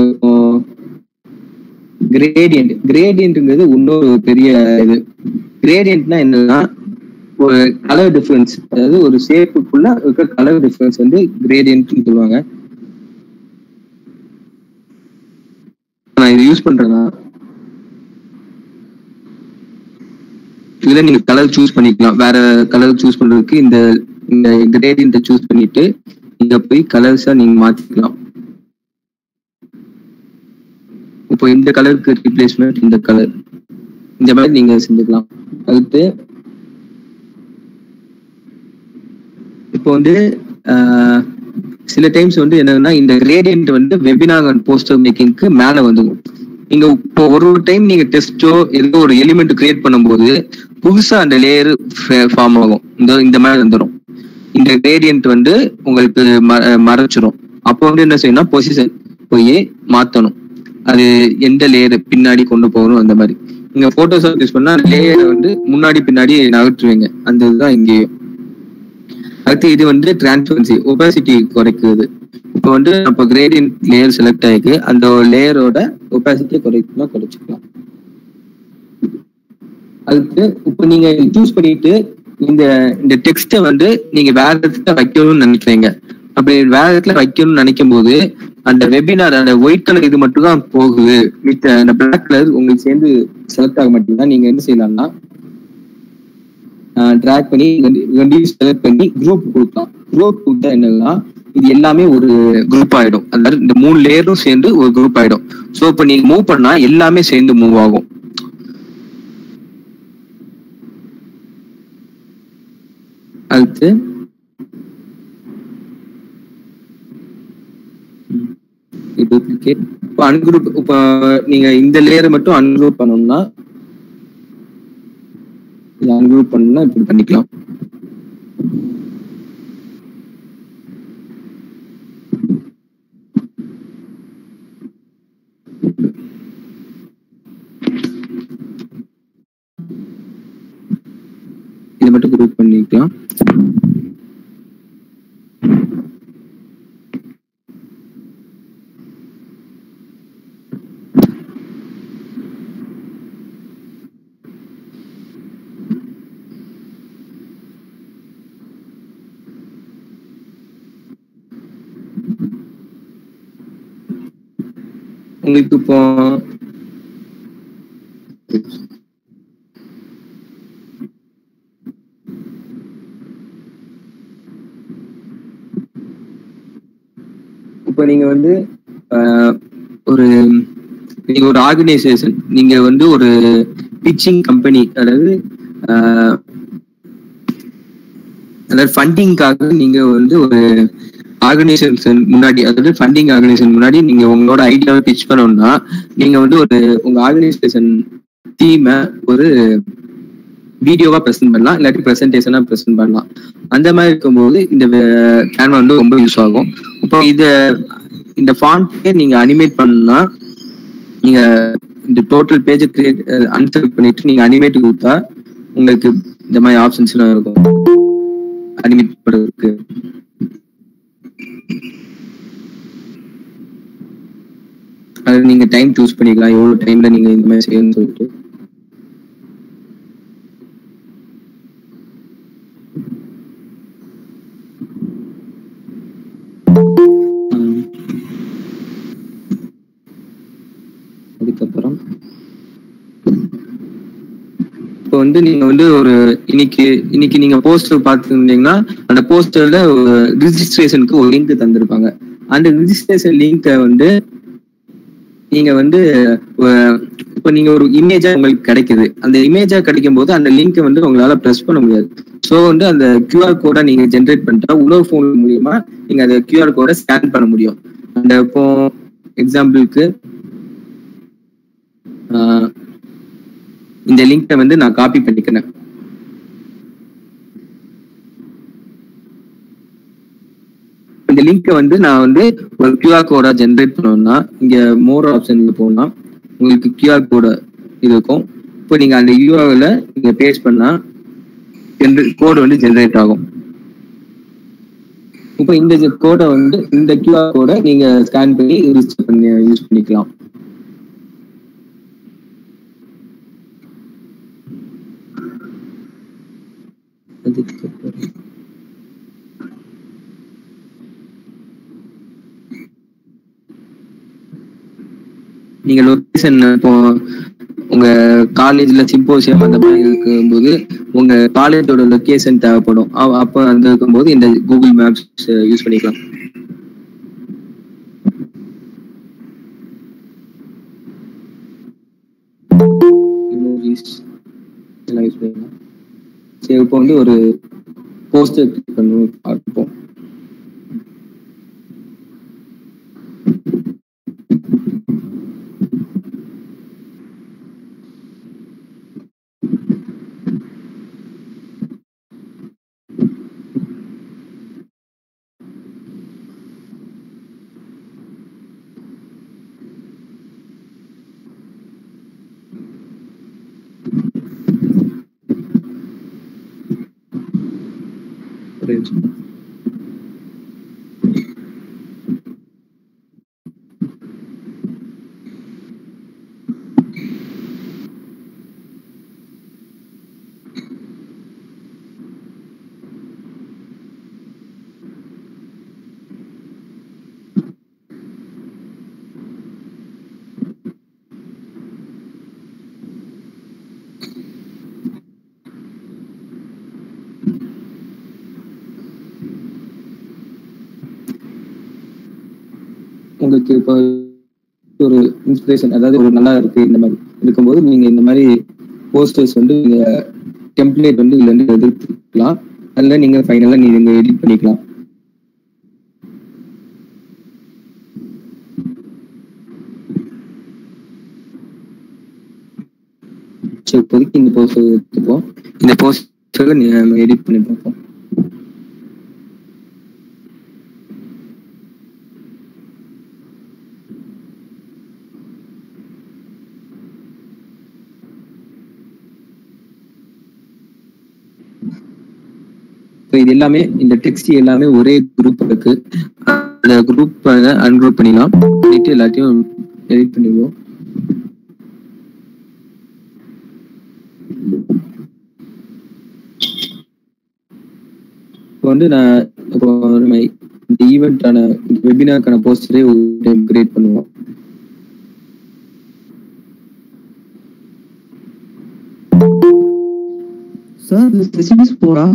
[SPEAKER 3] கிரேடியன்ட்ங்கிறது இன்னொரு பெரிய இது. கிரேடியன்ட்னா என்னன்னா ஒரு கலர் டிஃபரன்ஸ், அதாவது ஒரு ஷேப்புக்குள்ள இருக்க கலர் டிஃபரன்ஸ் வந்து கிரேடியன்ட்னு சொல்லுவாங்க. நான் இது யூஸ் பண்றேன்னா இதுல நீங்க கலர் சூஸ் பண்ணிக்கலாம். வேற கலர் சூஸ் பண்றதுக்கு இந்த கிரேடியன்ட்டை சூஸ் பண்ணிட்டு இங்க போய் கலர்ஸா நீங்க மாத்திக்கலாம். இப்போ இந்த கலருக்கு ரீப்ளேஸ்மெண்ட் இந்த கலர், இந்த மாதிரி நீங்க செஞ்சுக்கலாம். அடுத்து இப்போ வந்து சில டைம்ஸ் வந்து என்னன்னா இந்த கிரேடியன்ட் வந்து வெபினார் அண்ட் போஸ்டர் மேக்கிங்க்கு மேல வந்துடும். நீங்க இப்போ ஒரு டைம் நீங்க டெஸ்டோ ஏதோ ஒரு எலிமெண்ட் கிரியேட் பண்ணும்போது புதுசா அந்த லேயர் ஃபார்ம் ஆகும். இந்த மாதிரி வந்துடும். இந்த கிரேடியன்ட் வந்து உங்களுக்கு மறைச்சிடும். அப்போ வந்து என்ன செய்யணும், பொசிஷன் போய் மாத்தணும். அது எந்த லேயர் பின்னாடி கொண்டு போகணும் அந்த மாதிரி. நீங்க போட்டோஷாப் யூஸ் பண்ணா லேயரை வந்து முன்னாடி பின்னாடி நகர்த்துவீங்க. அந்த இதுதான் இங்கேயும். அடுத்து இது வந்து டிரான்ஸ்பரன்சி, ஒபாசிட்டி குறைக்குது. இப்போ வந்து நம்ம கிரேடியன்ட் லேயர் செலக்ட் ஆயிருக்கு, அந்த லேயரோட ஒபாசிட்டியை குறைச்சிக்கலாம். அதுக்கு இப்போ நீங்க சூஸ் பண்ணிட்டு இந்த டெக்ஸ்ட்டை வந்து நீங்க வேற இடத்துல வைக்கணும்னு நினைக்கிறீங்க. அப்படி வேற இடத்துல வைக்கணும்னு நினைக்கும் போது அந்த வெபினார் அந்த ஒயிட் கலர் இது மட்டும் தான் போகுது, வித் அந்த பிளாக் கலர் உங்களுக்கு சேர்ந்து செலக்ட் ஆக மாட்டீங்கன்னா நீங்க என்ன செய்யலாம்னா ட்ராக் பண்ணி செலக்ட் பண்ணி குரூப் கொடுக்கலாம். குரூப் கொடுத்தா என்னன்னா இது எல்லாமே ஒரு குரூப் ஆயிடும். அதாவது இந்த 3 லேயரும் சேர்ந்து ஒரு குரூப் ஆயிடும். ஸோ இப்போ நீங்க மூவ் பண்ணா எல்லாமே சேர்ந்து மூவ் ஆகும். அடுத்து டூப்ளிகேட். இப்போ அன்குரூப், இப்போ நீங்க இந்த லேயரை மட்டும் அன்குரூப் பண்ணணும்னா அன்குரூப் பண்ணணும்னா இப்படி பண்ணிக்கலாம். இதை மட்டும் குரூப் பண்ணிக்கலாம். உங்களுக்கு இப்போ இப்போ நீங்க வந்து ஒரு நீங்க ஒரு ஆர்கனைசேஷன், நீங்க வந்து ஒரு பிச்சிங் கம்பெனி, அதாவது ஃபண்டிங்காக நீங்க வந்து ஒரு ஆர்கனைசேஷன் முன்னாடி, அதாவது ஃபண்டிங் ஆர்கனைசேஷன் முன்னாடி நீங்க உங்களோட ஐடியாவை பிச் பண்ணணும்னா நீங்க வந்து உங்க ஆர்கனைசேஷன் தீமை ஒரு வீடியோவா ப்ரெசென்ட் பண்ணலாம், இல்லாட்டி ப்ரெசன்டேஷனா ப்ரெசென்ட் பண்ணலாம். அந்த மாதிரி இருக்கும்போது இந்த கேன்வா வந்து ரொம்ப யூஸ் ஆகும். இப்போ இந்த ஃபாண்ட்டே நீங்க அனிமேட் பண்ணா, நீங்க இந்த டோட்டல் பேஜ் கிரியேட் அன்செலக்ட் பண்ணிட்டு நீங்க அனிமேட் கொடுத்தா உங்களுக்கு இந்த மாதிரி ஆப்ஷன்ஸ் எல்லாம் இருக்கும் அனிமேட் பண்றதுக்கு. அது நீங்க டைம் சூஸ் பண்ணிக்கலாம், எவ்வளவு டைம்ல நீங்க இந்த மாதிரி செய்யணும்னு சொல்லிட்டு. அதுக்கப்புறம் இப்போ வந்து நீங்க வந்து இன்னைக்கு நீங்க போஸ்டர் பார்த்துருந்தீங்கன்னா அந்த போஸ்டர்ல ரிஜிஸ்ட்ரேஷனுக்கு ஒரு லிங்க் தந்திருப்பாங்க. அந்த ரிஜிஸ்ட்ரேஷன் லிங்கை வந்து நீங்க வந்து இப்போ நீங்க ஒரு இமேஜா உங்களுக்கு கிடைக்குது, அந்த இமேஜா கிடைக்கும் போது அந்த லிங்கை வந்து உங்களால ப்ரெஸ் பண்ண முடியாது. ஸோ வந்து அந்த கியூஆர் கோடை நீங்க ஜென்ரேட் பண்ணிட்டா உலக போன் மூலியமா நீங்க அந்த கியூஆர் கோடை ஸ்கேன் பண்ண முடியும். அந்த இப்போ எக்ஸாம்பிளுக்கு இந்த லிங்கை வந்து நான் காப்பி பண்ணிக்கிறேன். இந்த லிங்கை வந்து நான் வந்து ஒரு கியூஆர் கோடா ஜென்ரேட் பண்ணணும்னா இங்க மோர் ஆப்ஷன்ல போனா உங்களுக்கு கியூஆர் கோடு இருக்கும். இப்போ நீங்க அந்த யூஆர்எல்ல நீங்க பேஸ்ட் பண்ணா கோடு வந்து ஜென்ரேட் ஆகும். இப்போ இந்த கோடை வந்து இந்த கியூஆர் கோடை நீங்க ஸ்கேன் பண்ணி யூஸ் பண்ணிக்கலாம். நீங்க லொகேஷன் இப்போ உங்க காலேஜ்ல சிம்போசியம் அந்த மாதிரி இருக்கும்போது உங்க காலேஜோட லொகேஷன் தேவைப்படும். அப்ப அந்த இருக்கும்போது இந்த கூகுள் மேப்ஸ் யூஸ் பண்ணிக்கலாம். சரி, இப்போ வந்து ஒரு போஸ்டர் கிளிக் பண்ணி பார்ப்போம். உங்களுக்கு இப்போ ஒரு இன்ஸ்பிரேஷன், அதாவது ஒரு நல்லா இருக்கு இந்த மாதிரி இருக்கும்போது நீங்க இந்த மாதிரி போஸ்டர்ஸ் வந்து நீங்க டெம்ப்ளேட் வந்து இதுல இருந்து எடுத்துக்கலாம். அதில் நீங்க ஃபைனலா நீங்க எடிட் பண்ணிக்கலாம். சரி, இப்போதைக்கு இந்த போஸ்டர் எடுத்துப்போம். இந்த போஸ்டரை நம்ம எடிட் பண்ணி பார்ப்போம். இது எல்லாமே இந்த டெக்ஸ்ட் எல்லாமே ஒரே குரூப் இருக்கு. அந்த குரூப் அன்குரூப் பண்ணிடலாம், பண்ணிட்டு எல்லாத்தையும் எடிட் பண்ணிடுவோம். இப்போ வந்து நான் இப்போ இந்த ஈவெண்ட்டான வெபினாருக்கான போஸ்டரே ஒரு டைம் கிரியேட் பண்ணுவோம்.
[SPEAKER 4] சார் சிசிடிஸ் போறா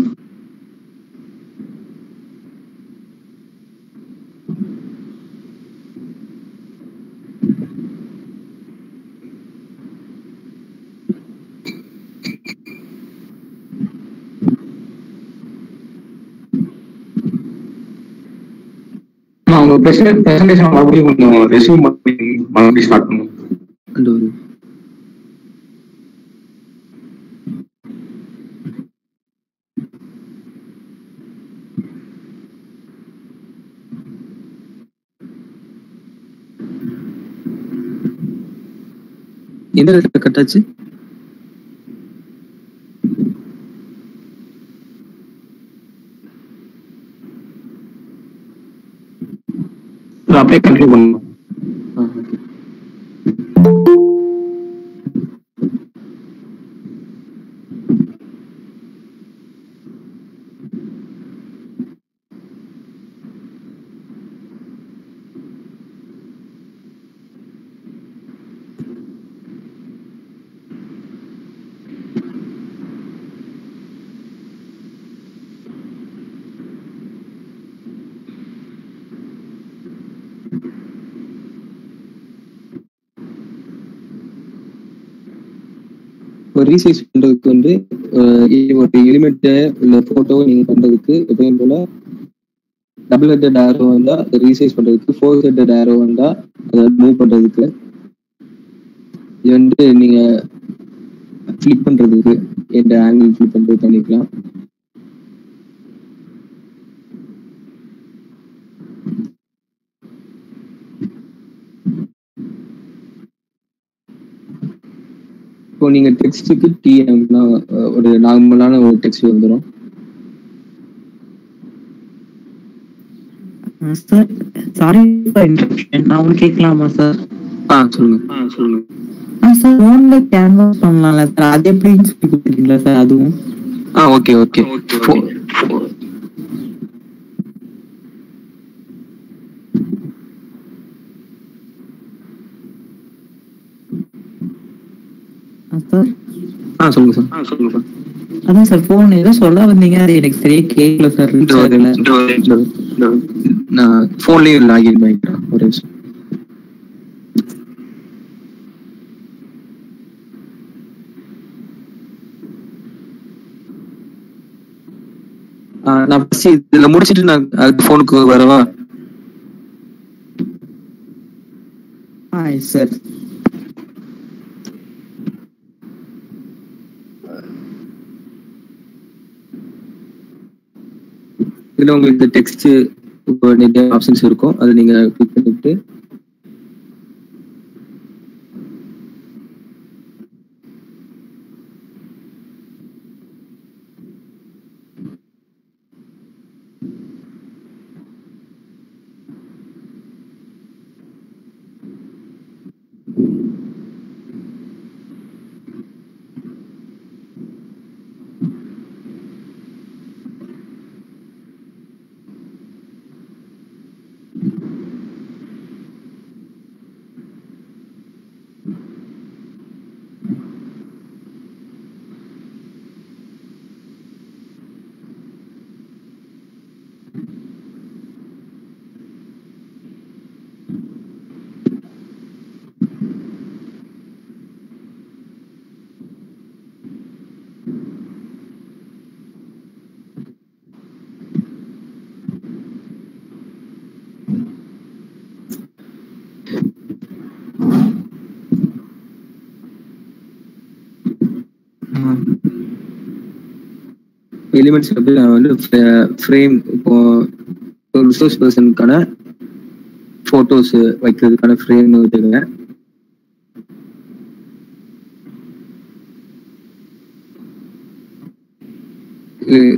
[SPEAKER 2] உங்க பிரசன்டேஷன் மறுபடியும் கொஞ்சம் ரெஸ்யூம் மறுபடியும் ஸ்டார்ட் பண்ணுங்க.
[SPEAKER 3] அந்த ஒரு எந்த இடத்துல கட்டாச்சு?
[SPEAKER 2] அப்படியே கண்டினியூ பண்ணணும்.
[SPEAKER 3] ஒரு ரீசைஸ் பண்றதுக்கு வந்து ஒரு எலிமெண்ட் இல்ல போட்டோ நீங்க பண்றதுக்கு எப்பயும் போல டபுள் ஹெட்டட் ஆரோ வந்தா அதை ரீசைஸ் பண்றதுக்கு, 4 ஹெட்டட் ஆரோ வந்தா அதை மூவ் பண்றதுக்கு, இது வந்து நீங்க ஃபிளிப் பண்றதுக்கு எந்த ஆங்கிள் ஃபிளிப் பண்றது பண்ணிக்கலாம். இப்போ நீங்க டெக்ஸ்ட்டுக்கு டிஎம்னா ஒரு நார்மலான ஒரு டெக்ஸ்ட் வந்துடும்.
[SPEAKER 4] சார் சாரி நான் உங்களுக்கு கேட்கலாமா சார்?
[SPEAKER 3] சொல்லுங்க.
[SPEAKER 4] சார் ஓன்ல கேன்வாஸ் பண்ணலாம்ல சார், அது எப்படின்னு சொல்லி கொடுத்துருக்கீங்களா சார்? அதுவும்
[SPEAKER 3] ஓகே
[SPEAKER 4] சார்
[SPEAKER 3] சொல்லுங்க சார்.
[SPEAKER 4] அதான் சார் போன் ஏதோ சொல்ல வந்தீங்க, அது எனக்கு சரியா கேட்கல சார்.
[SPEAKER 3] நான் போன்லயே லாகின் பண்ணிக்கிறேன் ஒரு நிமிஷம். நான் இதுல முடிச்சிட்டு நான் போனுக்கு வரவா?
[SPEAKER 4] சார்
[SPEAKER 3] இதுல உங்களுக்கு டெக்ஸ்ட் நிறைய ஆப்ஷன்ஸ் இருக்கும், அதை நீங்க கிளிக் பண்ணிட்டு எலிமெண்ட்ஸ் வந்து நான் வந்து ஃப்ரேம், இப்போ ஒரு ரிசோர்ஸ் பர்சனுக்கான போட்டோஸ் வைக்கிறதுக்கான ஃப்ரேம் வச்சுருங்க.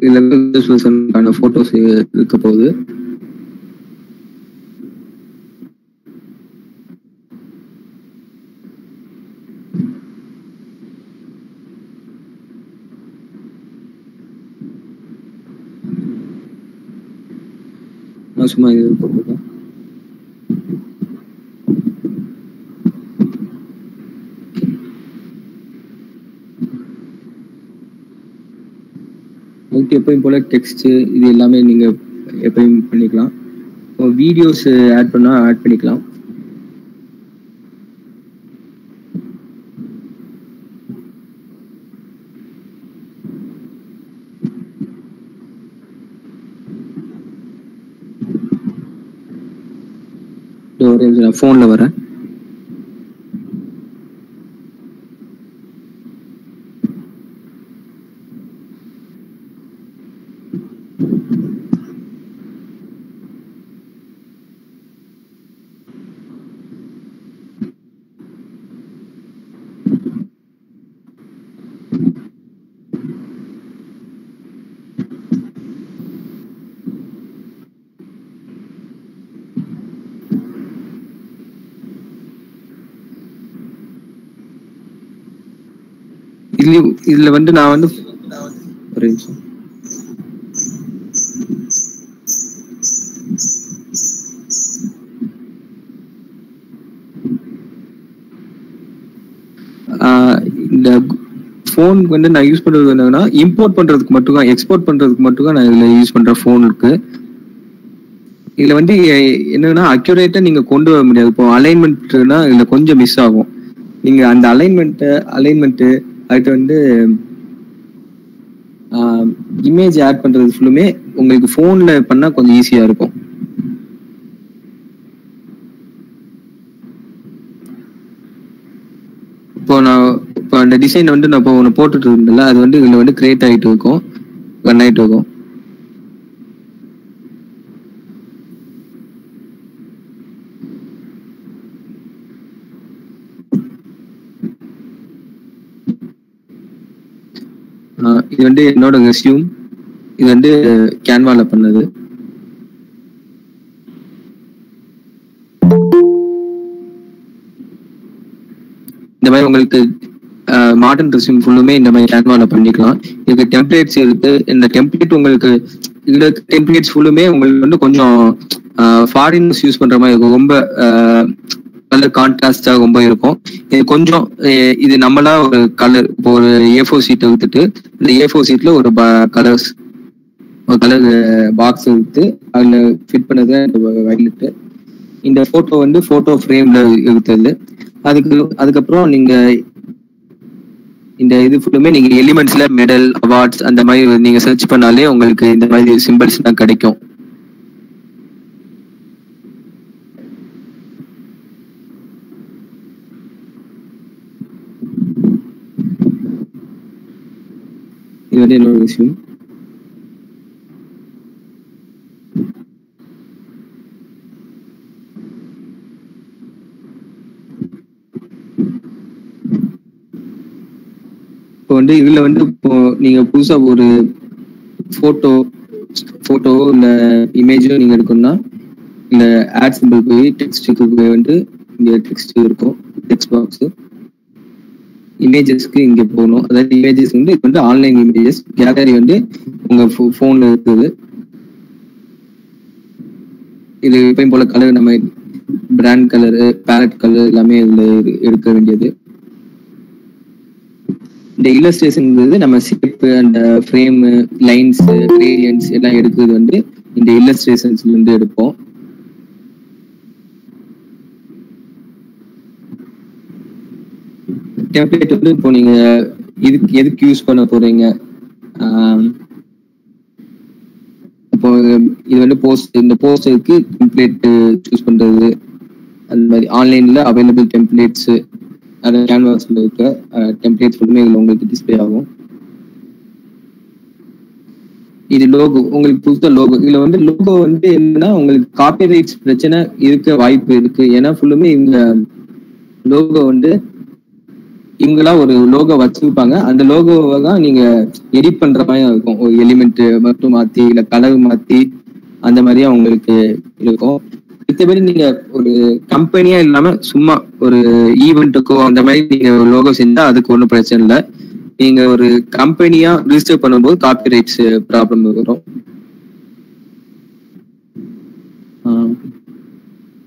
[SPEAKER 3] இதுல ரிசோர்ஸ் பர்சனுக்கான போட்டோஸ் இருக்க போகுது. சும்மா இது போட்டுருக்கேன். ஓகே, எப்பயும் போல டெக்ஸ்ட் இது எல்லாமே நீங்க எப்பயும் பண்ணிக்கலாம். வீடியோஸ் ஆட் பண்ணா ஆட் பண்ணிக்கலாம். நான் போன்ல வரேன். இதுல வந்து நான் வந்து ஒரு நிமிஷம். இந்த போன் வந்து நான் யூஸ் பண்றது என்னன்னா இம்போர்ட் பண்றதுக்கு மட்டும் தான், எக்ஸ்போர்ட் பண்றதுக்கு மட்டும் தான் நான் இதுல யூஸ் பண்ற போன் இருக்கு. இதுல வந்து என்னன்னா அக்யூரேட்டா நீங்க கொண்டு வர முடியாது. இப்போ அலைன்மெண்ட்னா இதுல கொஞ்சம் மிஸ் ஆகும். நீங்க அந்த அலைன்மெண்ட் அதுக்கு வந்து இமேஜ் ஆட் பண்றது ஃபுல்லுமே உங்களுக்கு போன்ல பண்ணா கொஞ்சம் ஈஸியா இருக்கும். இப்போ அந்த டிசைன் வந்து நான் இப்போ ஒன்று போட்டுட்டு இருந்தேன்ல, அது வந்து இதுல வந்து கிரியேட் ஆகிட்டு இருக்கும், ரன் ஆகிட்டு இருக்கும். இது வந்து என்னோட ரெஸ்யூம். இது வந்து கேன்வால பண்ணது. இந்த மாதிரி உங்களுக்கு மாடர்ன் ரெஸ்யூம் ஃபுல்லுமே இந்த மாதிரி கேன்வால பண்ணிக்கலாம். இதுக்கு டெம்ப்ளேட்ஸ் இருக்கு. இந்த டெம்ப்ளேட் உங்களுக்கு இதுல டெம்ப்ளேட்ஸ் ஃபுல்லுமே உங்களுக்கு வந்து கொஞ்சம் ஃபாரின்ஸ் யூஸ் பண்ற மாதிரி இருக்கும். ரொம்ப கலர் கான்ட்ராஸ்டா ரொம்ப இருக்கும். இது கொஞ்சம் இது நம்மளா ஒரு கலர், இப்போ ஒரு A4 சீட்டை எடுத்துட்டு இந்த A4 சீட்ல ஒரு கலர் பாக்ஸ் எடுத்து அதுல ஃபிட் பண்ணது வயலட். இந்த போட்டோ வந்து போட்டோ ஃப்ரேம்ல எடுத்தது. அதுக்கப்புறம் நீங்க இந்த இது ஃபுல்லுமே நீங்க எலிமெண்ட்ஸ்ல மெடல், அவார்ட்ஸ் அந்த மாதிரி நீங்க சர்ச் பண்ணாலே உங்களுக்கு இந்த மாதிரி சிம்பிள்ஸ் தான் கிடைக்கும். இது வந்து என்னோட விஷயம். இப்போ வந்து இதுல வந்து இப்போ நீங்க புதுசா ஒரு போட்டோ இல்ல இமேஜோ நீங்க எடுக்கணும்னா இந்த ஆட் சிம்பிள் போய் டெக்ஸ்டுக்கு வந்து இங்க டெக்ஸ்ட் இருக்கும், டெக்ஸ்ட் பாக்ஸ். இமேஜஸ்க்கு இங்க போகணும். அதாவது இமேஜஸ் வந்து இப்போ வந்து ஆன்லைன் இமேஜஸ் கேலரி வந்து உங்க போன்ல இருக்குது. இது எப்பயும் போல கலர் நம்ம பிராண்ட் கலரு, பேலட் கலர் எல்லாமே இதுல எடுக்க வேண்டியது. இந்த இல்லஸ்ட்ரேஷன் நம்ம ஷேப் அந்த ஃப்ரேம், லைன்ஸ், கிரேடியன்ட்ஸ் எல்லாம் எடுக்கிறது வந்து இந்த இல்லஸ்ட்ரேஷன்ஸ்ல இருந்து எடுப்போம். டெம்ப்ளேட் வந்து இப்போ நீங்க எதுக்கு யூஸ் பண்ண போறீங்க, இப்போ இது வந்து இந்த போஸ்டருக்கு டெம்ப்ளேட் சூஸ் பண்றது, அந்த மாதிரி ஆன்லைன்ல அவைலபிள் டெம்ப்ளேட்ஸ், அது கேன்வாஸ்ல இருக்க டெம்ப்ளேட்ஸ் ஃபுல்லுமே இதுல உங்களுக்கு டிஸ்பிளே ஆகும். இது லோகோ, உங்களுக்கு புதுசா லோகோ. இதுல வந்து லோகோ வந்து என்னன்னா உங்களுக்கு காப்பிரைட்ஸ் பிரச்சனை இருக்க வாய்ப்பு இருக்கு. ஏன்னா ஃபுல்லுமே இந்த லோகோ வந்து இவங்களா ஒரு லோகோ வச்சிருப்பாங்க. அந்த லோகோவை தான் நீங்க எடிட் பண்ற மாதிரி இருக்கும். ஒரு எலிமெண்ட் மட்டும் மாத்தி இல்ல கலர் மாத்தி அந்த மாதிரியா உங்களுக்கு இருக்கும். மத்தபடி நீங்க ஒரு கம்பெனியா இல்லாம சும்மா ஒரு ஈவெண்ட்டுக்கோ அந்த மாதிரி நீங்க லோகோ செஞ்சா அதுக்கு ஒன்றும் பிரச்சனை இல்லை. நீங்க ஒரு கம்பெனியா ரிஜிஸ்டர் பண்ணும்போது காப்பிரைட்ஸ் ப்ராப்ளம் வரும்.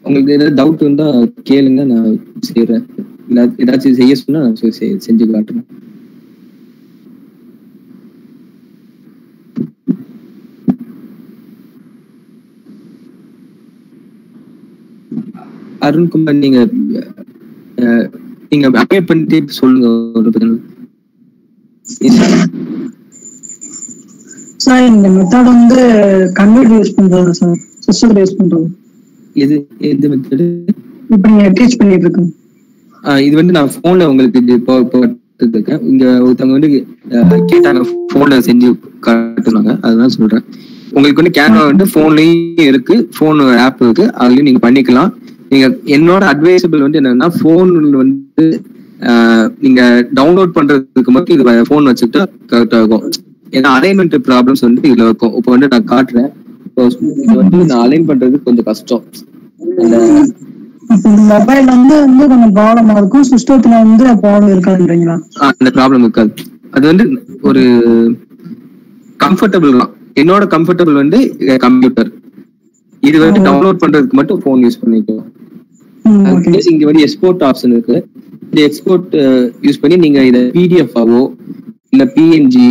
[SPEAKER 3] உங்களுக்கு ஏதாவது டவுட் இருந்தா கேளுங்க, நான் செய்யறேன். ஏதாச்சும் செய்ய சொன்னா நான் செஞ்சு காட்டுறேன். அருண்குமார் நீங்க அப்டேட் பண்ணிட்டு சொல்லுங்க ஒரு
[SPEAKER 5] சார். இந்த மெத்தட் வந்து கம்ப்யூட்டர் யூஸ் பண்றது சார், சிஸ்டம் யூஸ் பண்றது.
[SPEAKER 3] எது மெத்தட்
[SPEAKER 5] இப்போ நீங்க டீச் பண்ணிட்டு இருக்கீங்க?
[SPEAKER 3] இது வந்து நான் போன்ல உங்களுக்கு இருக்கேன். இங்க ஒருத்தவங்க வந்து கேட்டாங்க, போன்ல செஞ்சு காட்டுனாங்க, அதுதான் சொல்றேன். உங்களுக்கு வந்து கேமரா வந்து போன்லயும் இருக்கு, போன் ஆப் இருக்கு, அதுலயும் நீங்க பண்ணிக்கலாம். நீங்க என்னோட அட்வைசபிள் வந்து என்னன்னா, போன் வந்து நீங்க டவுன்லோட் பண்றதுக்கு மட்டும் இது போன் வச்சுக்கிட்டா கரெக்டா இருக்கும். ஏன்னா அலைன்மெண்ட் ப்ராப்ளம்ஸ் வந்து இதுல இருக்கும். இப்போ வந்து நான் காட்டுறேன். இது வந்து நான் அலைன் பண்றது கொஞ்சம் கஷ்டம்.
[SPEAKER 5] மொபைல் வந்து கொஞ்சம் ப்ராப்ளமா இருக்கும், சிஸ்டத்துல வந்து ப்ராப்ளம் இருக்காதுன்றீங்களா?
[SPEAKER 3] அந்த ப்ராப்ளம் இருக்காது. அது வந்து ஒரு கம்ஃபர்டபுள் தான். என்னோட கம்ஃபர்டபுள் வந்து கம்ப்யூட்டர். இது வந்து டவுன்லோட் பண்றதுக்கு மட்டும் போன் யூஸ் பண்ணிக்கலாம். இங்க வந்து எக்ஸ்போர்ட் ஆப்ஷன் இருக்கு. இந்த எக்ஸ்போர்ட் யூஸ் பண்ணி நீங்க இதை பிடிஎஃப் ஆவோ இல்ல பிஎன்ஜி,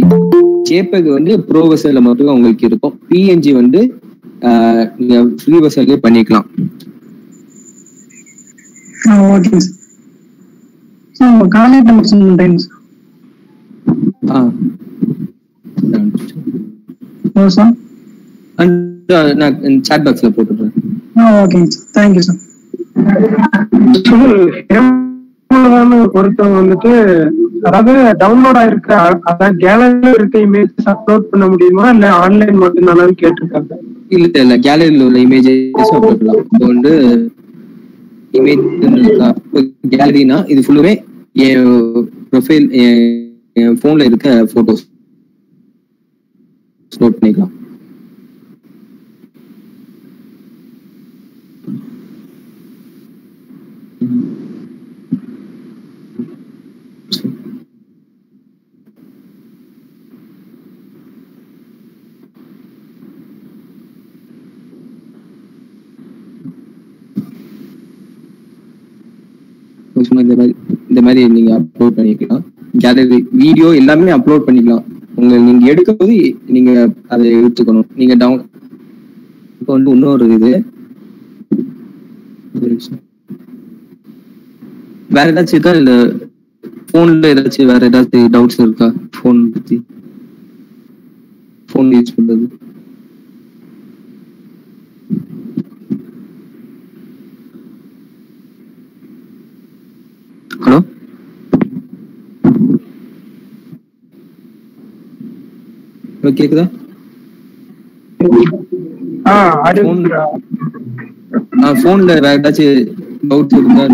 [SPEAKER 3] ஜேபெக் வந்து ப்ரோ வெர்ஷன்ல மட்டும் உங்களுக்கு இருக்கும். பிஎன்ஜி வந்து நீங்க ஃப்ரீ வெர்ஷன்லயே பண்ணிக்கலாம்.
[SPEAKER 5] Okay sir. உங்க கான்டாக்ட் நம்பர் சொல்லுங்க சார்.
[SPEAKER 3] நான் சாட் பாக்ஸ்ல போட்டுறேன்.
[SPEAKER 5] Okay sir, thank you sir.
[SPEAKER 1] ஒருத்தவங்க வந்துட்டு, அதாவது டவுன்லோட் ஆயிருக்க, அதான் கேலரியில இருக்க இமேஜஸ் அப்லோட் பண்ண முடியுமா இல்ல ஆன்லைன் மட்டும் தானு கேட்டிருக்காங்க.
[SPEAKER 3] இல்ல கேலரியில உள்ள இமேஜஸ் அப்லோட் பண்ணலாம். இப்போ வந்து இமேஜ் கேலரினா இது ஃபுல்லுமே என் ப்ரொஃபைல், என் போன்ல இருக்க போட்டோஸ் நோட் பண்ணிக்கலாம். இந்த மாதிரி நீங்க அப்லோட் பண்ணிக்கலாம். கேலரி வீடியோ எல்லாமே அப்லோட் பண்ணிக்கலாம். நீங்க எடுக்கும் போது நீங்க அதை எடுத்துக்கணும். நீங்க டவுன் இப்போ வந்து இன்னொரு இது வேற ஏதாச்சும் இருக்கா, இல்ல போன்ல ஏதாச்சும் வேற ஏதாச்சும் டவுட்ஸ் இருக்கா? போன் பத்தி, போன் யூஸ் பண்றது. ஹலோ கேக்குதா? போன்ல வேற ஏதாச்சும் டவுட் இருந்தா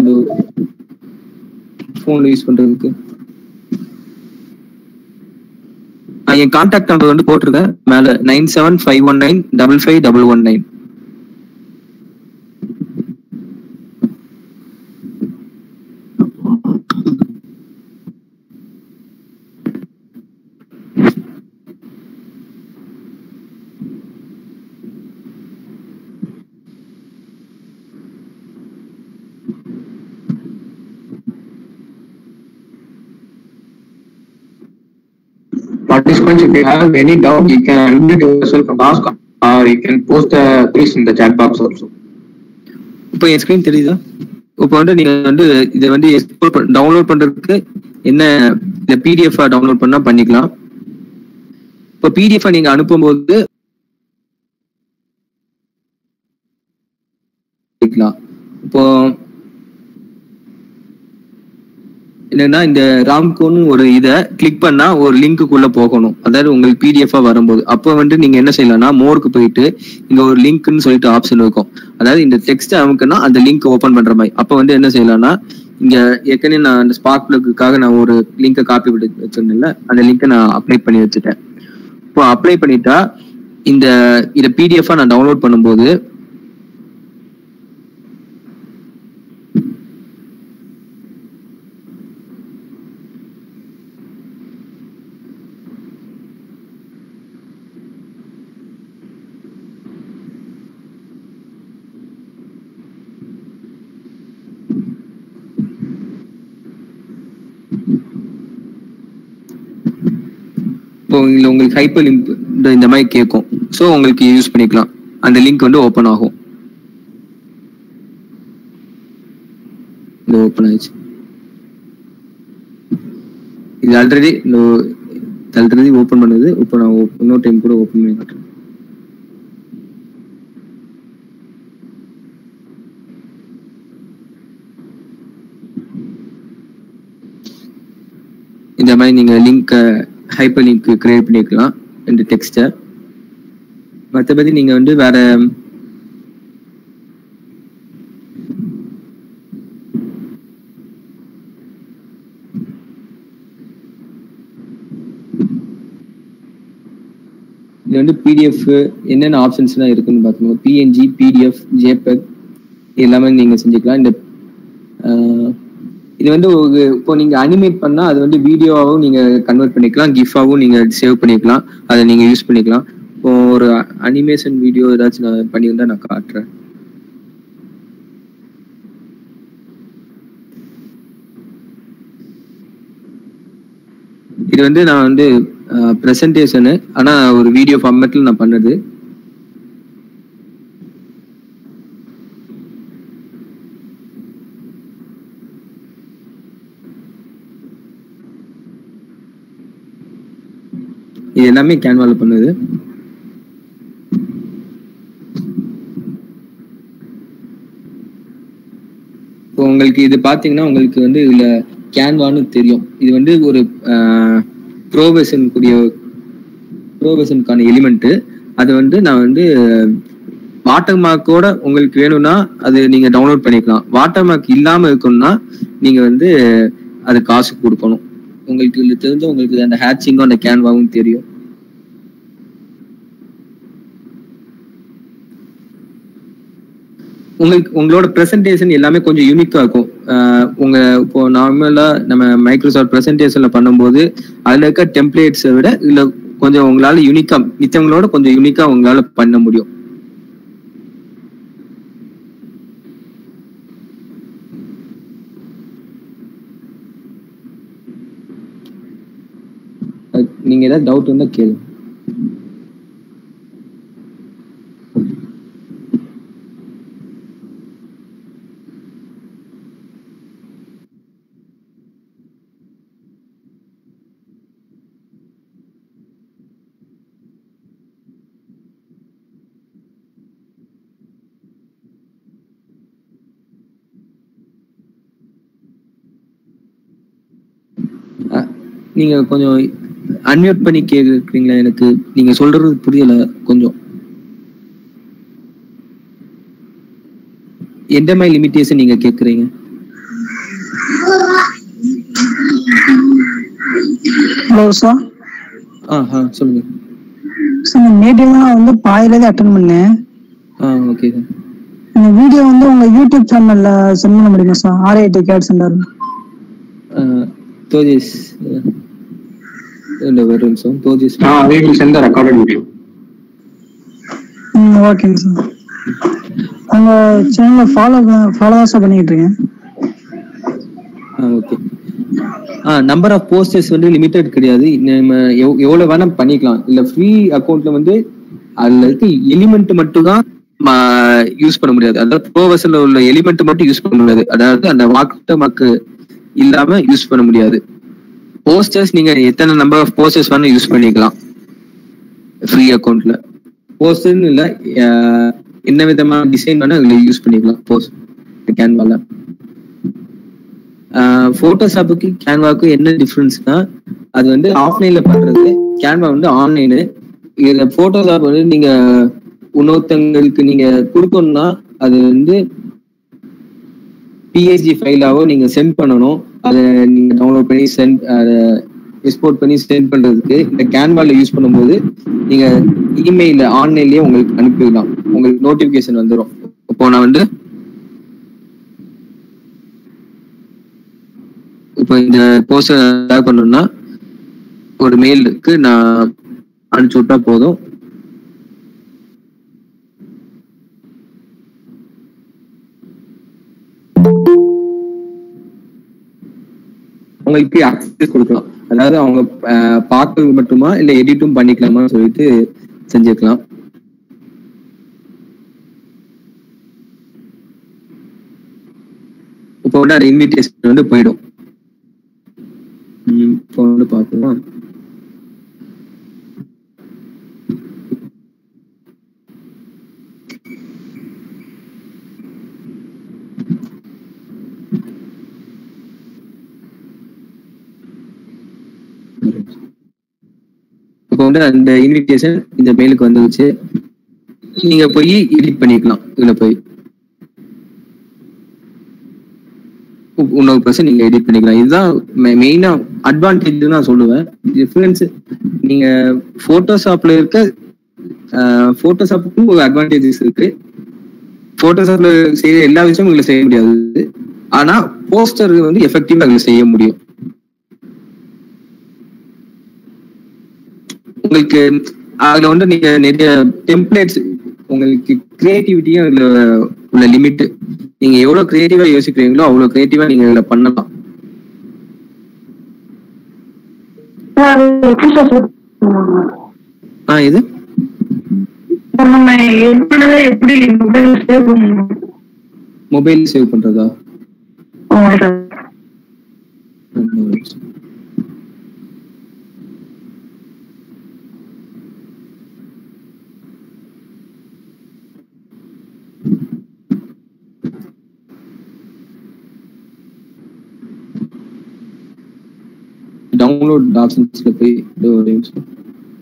[SPEAKER 3] போன்ல யூஸ் பண்றதுக்கு என் கான்டாக்ட் நம்பர் வந்து போட்டிருக்கேன் மேல, 9751955519.
[SPEAKER 2] Participants, if you have any doubt, you can unmute yourself and ask, or you can post the quiz in the chat box also.
[SPEAKER 3] இப்போ என் ஸ்கிரீன் தெரியுதா? இப்போ வந்து நீங்க வந்து இதை வந்து எக்ஸ்போர்ட் டவுன்லோட் பண்றதுக்கு என்ன, இந்த பிடிஎஃப் டவுன்லோட் பண்ணா பண்ணிக்கலாம். இப்போ பிடிஎஃப் நீங்க அனுப்பும்போது இப்போ என்னன்னா, இந்த ராம்கோன்னு ஒரு இதை கிளிக் பண்ணா ஒரு லிங்க்குள்ள போகணும். அதாவது உங்களுக்கு பிடிஎஃப் வரும்போது அப்போ வந்து நீங்க என்ன செய்யலாம்னா, மோருக்கு போயிட்டு இங்க ஒரு லிங்க்னு சொல்லிட்டு ஆப்ஷன் இருக்கும். அதாவது இந்த டெக்ஸ்ட் அமுக்குன்னா அந்த லிங்க் ஓபன் பண்ற மாதிரி. அப்போ வந்து என்ன செய்யலாம்னா, இங்க ஏற்கனவே நான் அந்த ஸ்பார்க் பிளக்குக்காக நான் ஒரு லிங்கை காப்பி பண்ணி வச்சிருந்தேன்ல, அந்த லிங்கை நான் அப்ளை பண்ணி வச்சுட்டேன். இப்போ அப்ளை பண்ணிட்டா இதை பிடிஎஃப் நான் டவுன்லோட் பண்ணும்போது உங்களுக்கு ஹைப்பர் லிங்க் இந்த மாதிரி கேட்கும். ஸோ உங்களுக்கு யூஸ் பண்ணிக்கலாம். அந்த லிங்க் வந்து ஓப்பன் ஆகும். ஓப்பன் ஆயிடுச்சு. இது ஆல்ரெடி ஓப்பன் பண்ணுது. இப்போ நான் இன்னொரு டைம் கூட ஓப்பன் பண்ணி காட்டுறேன். இந்த மாதிரி நீங்க லிங்க் ஹைப்பர் லிங்க் கிரியேட் பண்ணிக்கலாம் இந்த டெக்ஸ்ட்டை. மற்றபடி நீங்க வந்து வேற இது வந்து பிடிஎஃப் என்னென்ன ஆப்ஷன்ஸ்லாம் இருக்குன்னு பார்த்துக்கோங்க. பிஎன்ஜி, பிடிஎஃப், ஜேபெக் எல்லாமே நீங்க செஞ்சுக்கலாம். இந்த இது வந்து இப்போ நீங்க அனிமேட் பண்ணா அது வந்து வீடியோவாகவும் நீங்க கன்வெர்ட் பண்ணிக்கலாம், கிஃபாவும் நீங்க சேவ் பண்ணிக்கலாம், அதை நீங்க யூஸ் பண்ணிக்கலாம். இப்போ ஒரு அனிமேஷன் வீடியோ ஏதாச்சும் நான் பண்ணியிருந்தா நான் காட்டுறேன். இது வந்து நான் வந்து பிரசன்டேஷனு, ஆனா ஒரு வீடியோ ஃபார்மேட்ல நான் பண்ணது. இது எல்லாமே கேன்வால பண்ணுது. இப்போ உங்களுக்கு இது பாத்தீங்கன்னா உங்களுக்கு வந்து இதுல கேன்வான்னு தெரியும். இது வந்து ஒரு ப்ரோவேஷனுக்கான எலிமெண்ட். அது வந்து நான் வந்து வாட்டர் மார்க்கோட உங்களுக்கு வேணும்னா அது நீங்க டவுன்லோட் பண்ணிக்கலாம். வாட்டர் மார்க் இல்லாம இருக்கணும்னா நீங்க வந்து அது காசு கொடுக்கணும். உங்களுக்கு இதுல தெரிஞ்ச உங்களுக்கு அந்த ஹேட்சிங்கும் அந்த கேன்வாவும் தெரியும். உங்களோட பிரசன்டேஷன் எல்லாமே கொஞ்சம் யூனிக்கா இருக்கும். உங்க இப்போ நார்மலா நம்ம மைக்ரோசாஃப்ட் பிரசன்டேஷன்ல பண்ணும்போது அதுல இருக்க டெம்ப்ளேட்ஸை விட இதுல கொஞ்சம் உங்களால யூனிக்கா, மிச்சவங்களோட கொஞ்சம் யூனிக்கா உங்களால பண்ண முடியும். நீங்க ஏதாவது டவுட் இருந்தா கேளு. நீங்க கொஞ்சம் அன்மியூட் பண்ணி கேக்குறீங்களா? எனக்கு நீங்க சொல்றது புரியல கொஞ்சம். எந்த மாதிரி லிமிட்டேஷன் நீங்க கேக்குறீங்க?
[SPEAKER 5] Hello sir.
[SPEAKER 3] சொல்லுங்க
[SPEAKER 5] சார். நேற்று நான் வந்து பாதியிலே அட்டன் பண்ணேன்.
[SPEAKER 3] Okay sir.
[SPEAKER 5] இந்த வீடியோ வந்து உங்க யூடியூப் சேனல்ல சென்ட் பண்ண முடியுமா சார்? RIT gate centre.
[SPEAKER 3] தோஜிஸ் வரும் சார். தோஜிஸ்
[SPEAKER 2] we will send the recorded video.
[SPEAKER 5] ஓகேங்க சார். உங்க சேனலை ஃபாலோ தான் சார் பண்ணிட்டு இருக்கேன்.
[SPEAKER 3] ஓகே. நம்பர் ஆஃப் போஸ்டர்ஸ் வந்து லிமிட்டட் கிடையாது. நம்ம எவ்வளவு வேணா பண்ணிக்கலாம். இல்ல ஃப்ரீ அக்கௌண்ட்ல வந்து அதுல இருக்க எலிமெண்ட் மட்டும் தான் யூஸ் பண்ண முடியாது. அதாவது ப்ரோ வெர்ஷன்ல உள்ள எலிமெண்ட் மட்டும் யூஸ் பண்ண முடியாது. அதாவது அந்த வாட்டர் மார்க் இல்லாம யூஸ் பண்ண முடியாது. போஸ்டர்ஸ் நீங்க எத்தனை நம்பர் ஆஃப் போஸ்டர்ஸ் வேணா யூஸ் பண்ணிக்கலாம் ஃப்ரீ அக்கௌண்ட்ல. போஸ்டர்னு இல்ல, என்ன விதமான டிசைன் வேணா இதுல யூஸ் பண்ணிக்கலாம் போஸ்ட் கேன்வால. போட்டோஷாப்புக்கு கேன்வாக்கு என்ன டிஃபரன்ஸ்னா, அது வந்து ஆஃப்லைன்ல பண்றது, கேன்வா வந்து ஆன்லைனு. இதுல போட்டோஷாப் வந்து நீங்க இன்னொருத்தங்களுக்கு நீங்க கொடுக்கணும்னா அது வந்து PNG ஃபைலாவோ நீங்க சென்ட் பண்ணணும். அதை நீங்க டவுன்லோட் பண்ணி எக்ஸ்போர்ட் பண்ணி சென்ட் பண்றதுக்கு இந்த கேன்வால யூஸ் பண்ணும்போது நீங்க இமெயில ஆன்லைன்லயே உங்களுக்கு அனுப்பிடலாம். உங்களுக்கு நோட்டிபிகேஷன் வந்துடும். இப்போ நான் வந்து இப்போ இந்த போஸ்டர் ஷேர் பண்ணணும்னா ஒரு மெயிலுக்கு நான் அனுப்பிச்சு விட்டா போதும். அவங்களுக்கு அக்சஸ் கொடுக்கலாம். அதாவது அவங்க பார்க்கறது மட்டுமா இல்ல எடிட்டும் பண்ணிக்கலாமா சொல்லிட்டு செஞ்சுக்கலாம். இப்போ வந்து அந்த இன்விடேஷன் வந்து போயிடும். இப்போ வந்து பார்க்கலாம். இப்போ வந்து அந்த இன்விடேஷன் இந்த மெயிலுக்கு வந்துருச்சு. நீங்க போய் எடிட் பண்ணிக்கலாம். இதுல போய் இன்னொரு பர்சன் நீங்க எடிட் பண்ணிக்கலாம். இதுதான் மெயினா அட்வான்டேஜ் நான் சொல்லுவேன். டிஃபரன்ஸ் நீங்க போட்டோஷாப்ல இருக்க போட்டோஷாப்புக்கும் ஒரு அட்வான்டேஜஸ் இருக்கு. போட்டோஷாப்ல செய்யற எல்லா விஷயமும் இதுல செய்ய முடியாது. ஆனா போஸ்டர் வந்து எஃபெக்டிவா இதுல செய்ய முடியும். உங்களுக்கு அதுல வந்து நீங்க நிறைய டெம்ப்ளேட்ஸ், உங்களுக்கு கிரியேட்டிவிட்டியும் இதுல உள்ள லிமிட். நீங்க எவ்வளவு கிரியேட்டிவா யோசிக்கிறீங்களோ அவ்வளவு கிரியேட்டிவா நீங்க இதுல பண்ணலாம். இது மொபைல் சேவ் பண்றதா? டவுன்லோட் ஆப்ஷன்ஸ்ல போய்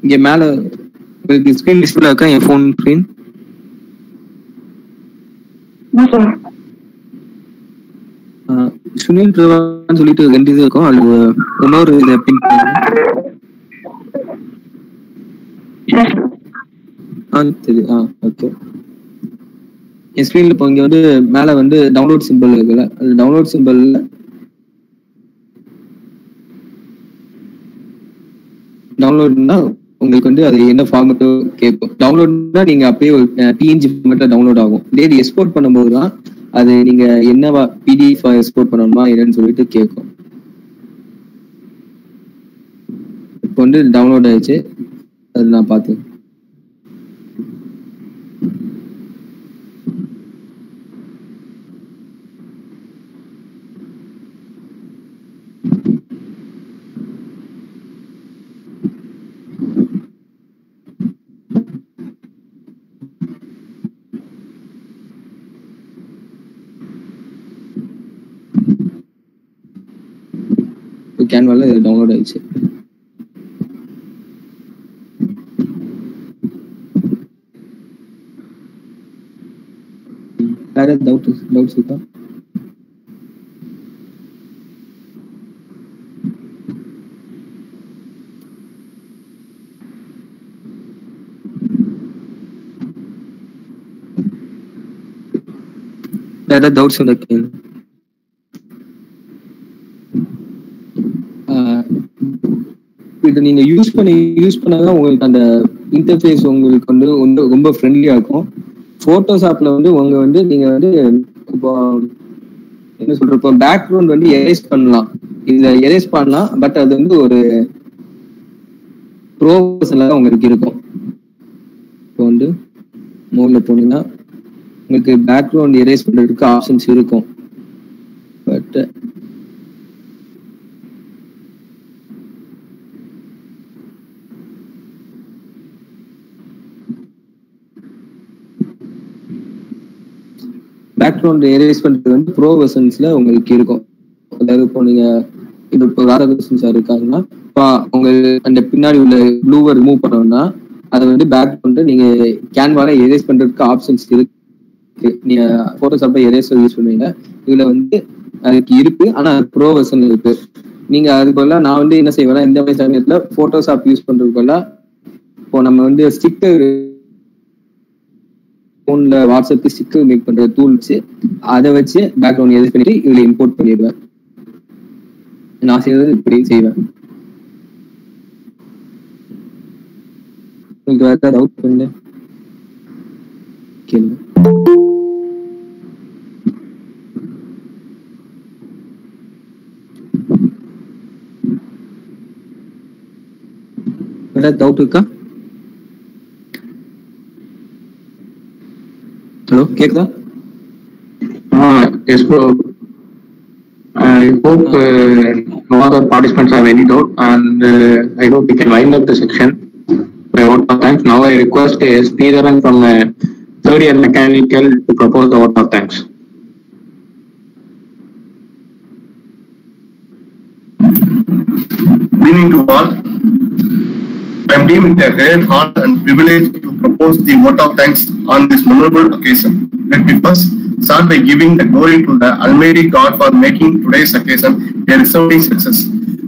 [SPEAKER 3] இங்க மேல உங்களுக்கு ஸ்கிரீன் டிஸ்பிளே இருக்கா? என் ஃபோன் ஸ்கிரீன் சுனில் பிரபான்னு சொல்லிட்டு 2 இது இருக்கும். அது இன்னொரு இதை பின் சரி. ஓகே. என் ஸ்கிரீன்ல இப்போ இங்க வந்து மேல வந்து டவுன்லோட் சிம்பிள் இருக்குல்ல, அது டவுன்லோட் சிம்பிள்ல டவுன்லோட்னா உங்களுக்கு வந்து அது என்ன ஃபார்மேட்டோ கேட்கும். டவுன்லோட்னா நீங்க அப்படியே ஒரு பிஎன்ஜி ஃபார்மேட்ல டவுன்லோட் ஆகும். இதே எக்ஸ்போர்ட் பண்ணும்போது தான் அது நீங்க என்னவா பிடிஎஃப் எக்ஸ்போர்ட் பண்ணணுமா என்னன்னு சொல்லிட்டு கேட்கும். இப்போ வந்து டவுன்லோட் ஆயிடுச்சு. அது நான் பார்த்தேன். கேன்வால இது டவுன்லோட் ஆயிடுச்சு. வேற டவுட்ஸ் இருக்கா? வேற டவுட்ஸ் இருக்கு? இது நீங்க யூஸ் பண்ணாதான் உங்களுக்கு அந்த இன்டர்ஃபேஸ் உங்களுக்கு வந்து ரொம்ப ஃப்ரெண்ட்லியா இருக்கும். போட்டோஷாப்ல வந்து உங்க வந்து நீங்க வந்து இப்போ என்ன சொல்ற, இப்போ பேக்ரவுண்ட் வந்து எரேஸ் பண்ணலாம், இதுல எரேஸ் பண்ணலாம். பட் அது வந்து ஒரு ப்ரோசன்ல தான் உங்களுக்கு இருக்கும். இப்போ வந்து மோட்ல போனீங்கன்னா உங்களுக்கு பேக்ரவுண்ட் எரேஸ் பண்றதுக்கு ஆப்ஷன்ஸ் இருக்கும். பட் பேக்ரவுண்ட் எரேஸ் பண்றது வந்து ப்ரோ வெர்ஷன்ஸ்ல உங்களுக்கு இருக்கும். அதாவது இப்போ நீங்க இப்போ ராதாகிருஷ்ணன் சார் இருக்காங்கன்னா இப்போ உங்களுக்கு அந்த பின்னாடி உள்ள ப்ளூவை ரிமூவ் பண்ணோம்னா அதை வந்து பேக்ரவுண்ட் நீங்க கேன்வால எரேஸ் பண்றதுக்கு ஆப்ஷன்ஸ் இருக்கு. நீங்க போட்டோஷாப்ல எரேசர் யூஸ் பண்ணுவீங்க, இதுல வந்து அதுக்கு இருக்கு. ஆனா ப்ரோ வெர்ஷன் இருக்கு. நீங்க அதுக்குள்ள நான் வந்து என்ன செய்வேன்னா, இந்த மாதிரி சமயத்துல போட்டோஷாப் யூஸ் பண்றதுக்குள்ள இப்போ நம்ம வந்து ஸ்டிக்கர் போன்ல வாட்ஸ்அப்க்கு ஸ்டிக்கர் மேக் பண்ற டூல்ஸ், அதை வச்சு பேக்ரவுண்ட் எரேஸ் பண்ணிட்டு இதுல இம்போர்ட் பண்ணிடுவேன். நான் செய்யறது இப்படி செய்வேன். உங்களுக்கு வேற டவுட் பண்ணு கேளுங்க. வேற டவுட் இருக்கா? ஹலோ கேக்குதா?
[SPEAKER 2] Yes bro. I hope no other participants have any doubt, and I hope we can wind up the section by vote of thanks. Now I request Sridharan from third year mechanical to propose the vote of thanks.
[SPEAKER 6] Meaning to all, I am deemed it a great honor and privilege to propose the vote of thanks on this memorable occasion. Let me first start by giving the glory to the Almighty God for making today's occasion a resounding success.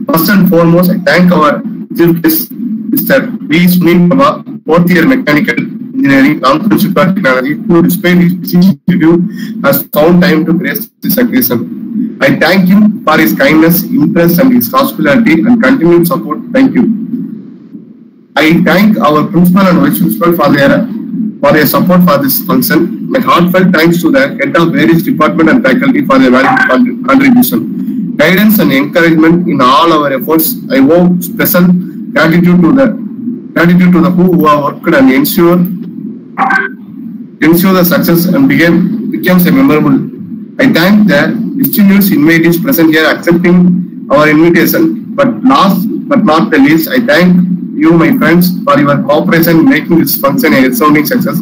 [SPEAKER 6] First and foremost, I thank our chief guest, Mr. V. Sunil Baba, fourth year mechanical engineering, Ramco Shipyard Technology, who despite his busy schedule has found time to grace this occasion. I thank him for his kindness, interest, and his hospitality and continued support. Thank you. I thank our principal and vice principal for their support for this function. My heartfelt thanks to the head of various department and faculty for their valuable contribution, guidance, and encouragement in all our efforts. I owe special gratitude to the who have worked and ensure the success and becomes a memorable. I thank the distinguished invitees present here accepting our invitation. But last but not the least, I thank you, my friends, for your cooperation in making this function a resounding success.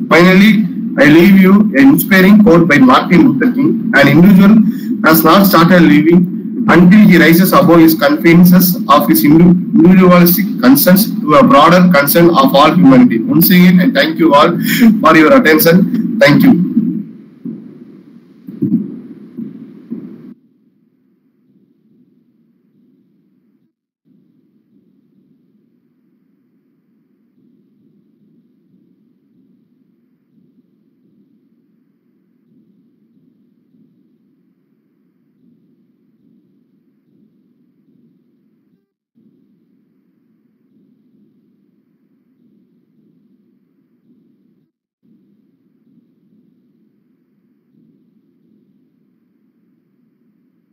[SPEAKER 6] Finally, I leave you an inspiring quote by Martin Luther King: "An individual has not started living until he rises above his confidences of his individualistic concerns to a broader concern of all humanity." Once again, I thank you all for your attention. Thank you.